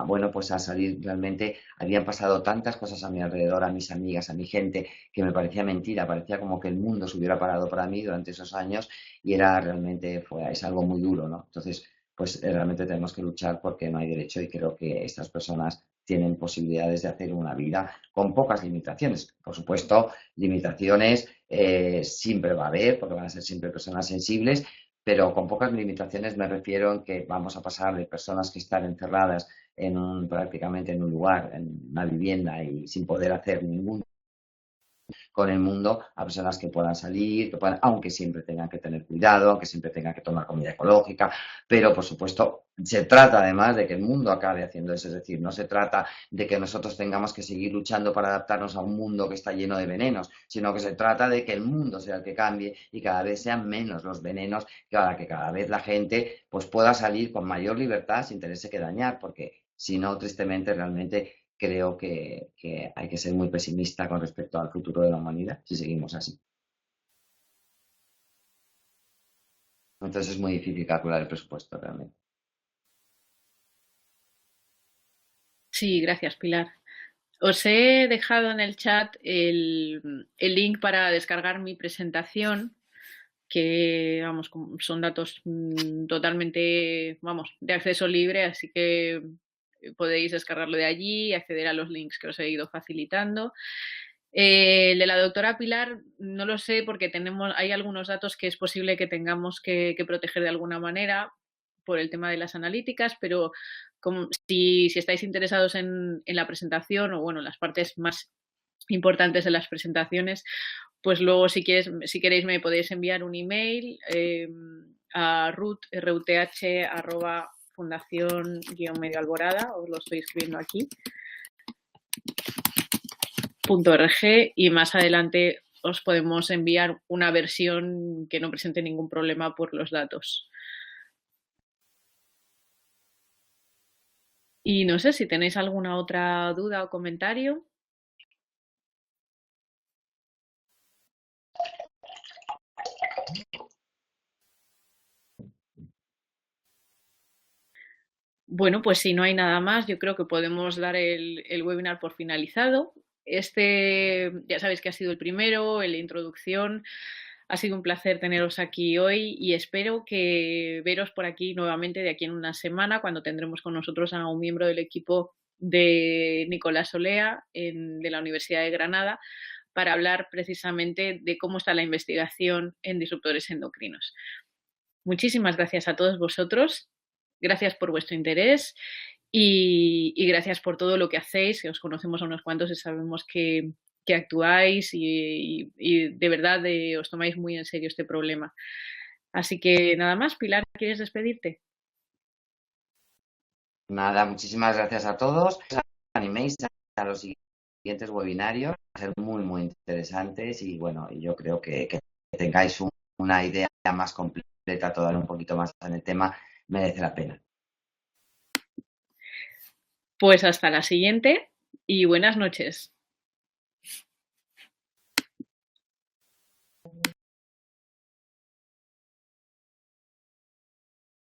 [SPEAKER 2] bueno, pues a salir realmente, habían pasado tantas cosas a mi alrededor, a mis amigas, a mi gente, que me parecía mentira, parecía como que el mundo se hubiera parado para mí durante esos años y era realmente, es algo muy duro, ¿no? Entonces, pues realmente tenemos que luchar porque no hay derecho y creo que estas personas tienen posibilidades de hacer una vida con pocas limitaciones. Por supuesto, limitaciones siempre va a haber, porque van a ser siempre personas sensibles, pero con pocas limitaciones me refiero en que vamos a pasar de personas que están encerradas prácticamente en un lugar, en una vivienda y sin poder hacer ningún con el mundo a personas que puedan salir, aunque siempre tengan que tener cuidado, aunque siempre tengan que tomar comida ecológica, pero por supuesto se trata además de que el mundo acabe haciendo eso, es decir, no se trata de que nosotros tengamos que seguir luchando para adaptarnos a un mundo que está lleno de venenos, sino que se trata de que el mundo sea el que cambie y cada vez sean menos los venenos, para que cada vez la gente pues pueda salir con mayor libertad sin tenerse que dañar, porque si no, tristemente, realmente creo que hay que ser muy pesimista con respecto al futuro de la humanidad si seguimos así. Entonces es muy difícil calcular el presupuesto realmente.
[SPEAKER 1] Sí, gracias, Pilar. Os he dejado en el chat el link para descargar mi presentación, que vamos, son datos totalmente, vamos, de acceso libre, así que podéis descargarlo de allí y acceder a los links que os he ido facilitando. El de la doctora Pilar no lo sé porque hay algunos datos que es posible que tengamos que proteger de alguna manera por el tema de las analíticas, pero si estáis interesados en la presentación o bueno, las partes más importantes de las presentaciones, pues luego si queréis me podéis enviar un email a ruth@fundación-medioalborada, os lo estoy escribiendo aquí, .org, y más adelante os podemos enviar una versión que no presente ningún problema por los datos. Y no sé si tenéis alguna otra duda o comentario. Bueno, pues si no hay nada más, yo creo que podemos dar el webinar por finalizado. Ya sabéis que ha sido el primero, en la introducción. Ha sido un placer teneros aquí hoy y espero que veros por aquí nuevamente de aquí en una semana, cuando tendremos con nosotros a un miembro del equipo de Nicolás Olea de la Universidad de Granada para hablar precisamente de cómo está la investigación en disruptores endocrinos. Muchísimas gracias a todos vosotros, gracias por vuestro interés y gracias por todo lo que hacéis, que os conocemos a unos cuantos y sabemos que actuáis y de verdad os tomáis muy en serio este problema. Así que nada más, Pilar, ¿quieres despedirte?
[SPEAKER 2] Nada, muchísimas gracias a todos. Animéis a los siguientes webinarios, van a ser muy, muy interesantes y bueno, yo creo que tengáis una idea más completa, todavía un poquito más en el tema, merece la pena.
[SPEAKER 1] Pues hasta la siguiente y buenas noches.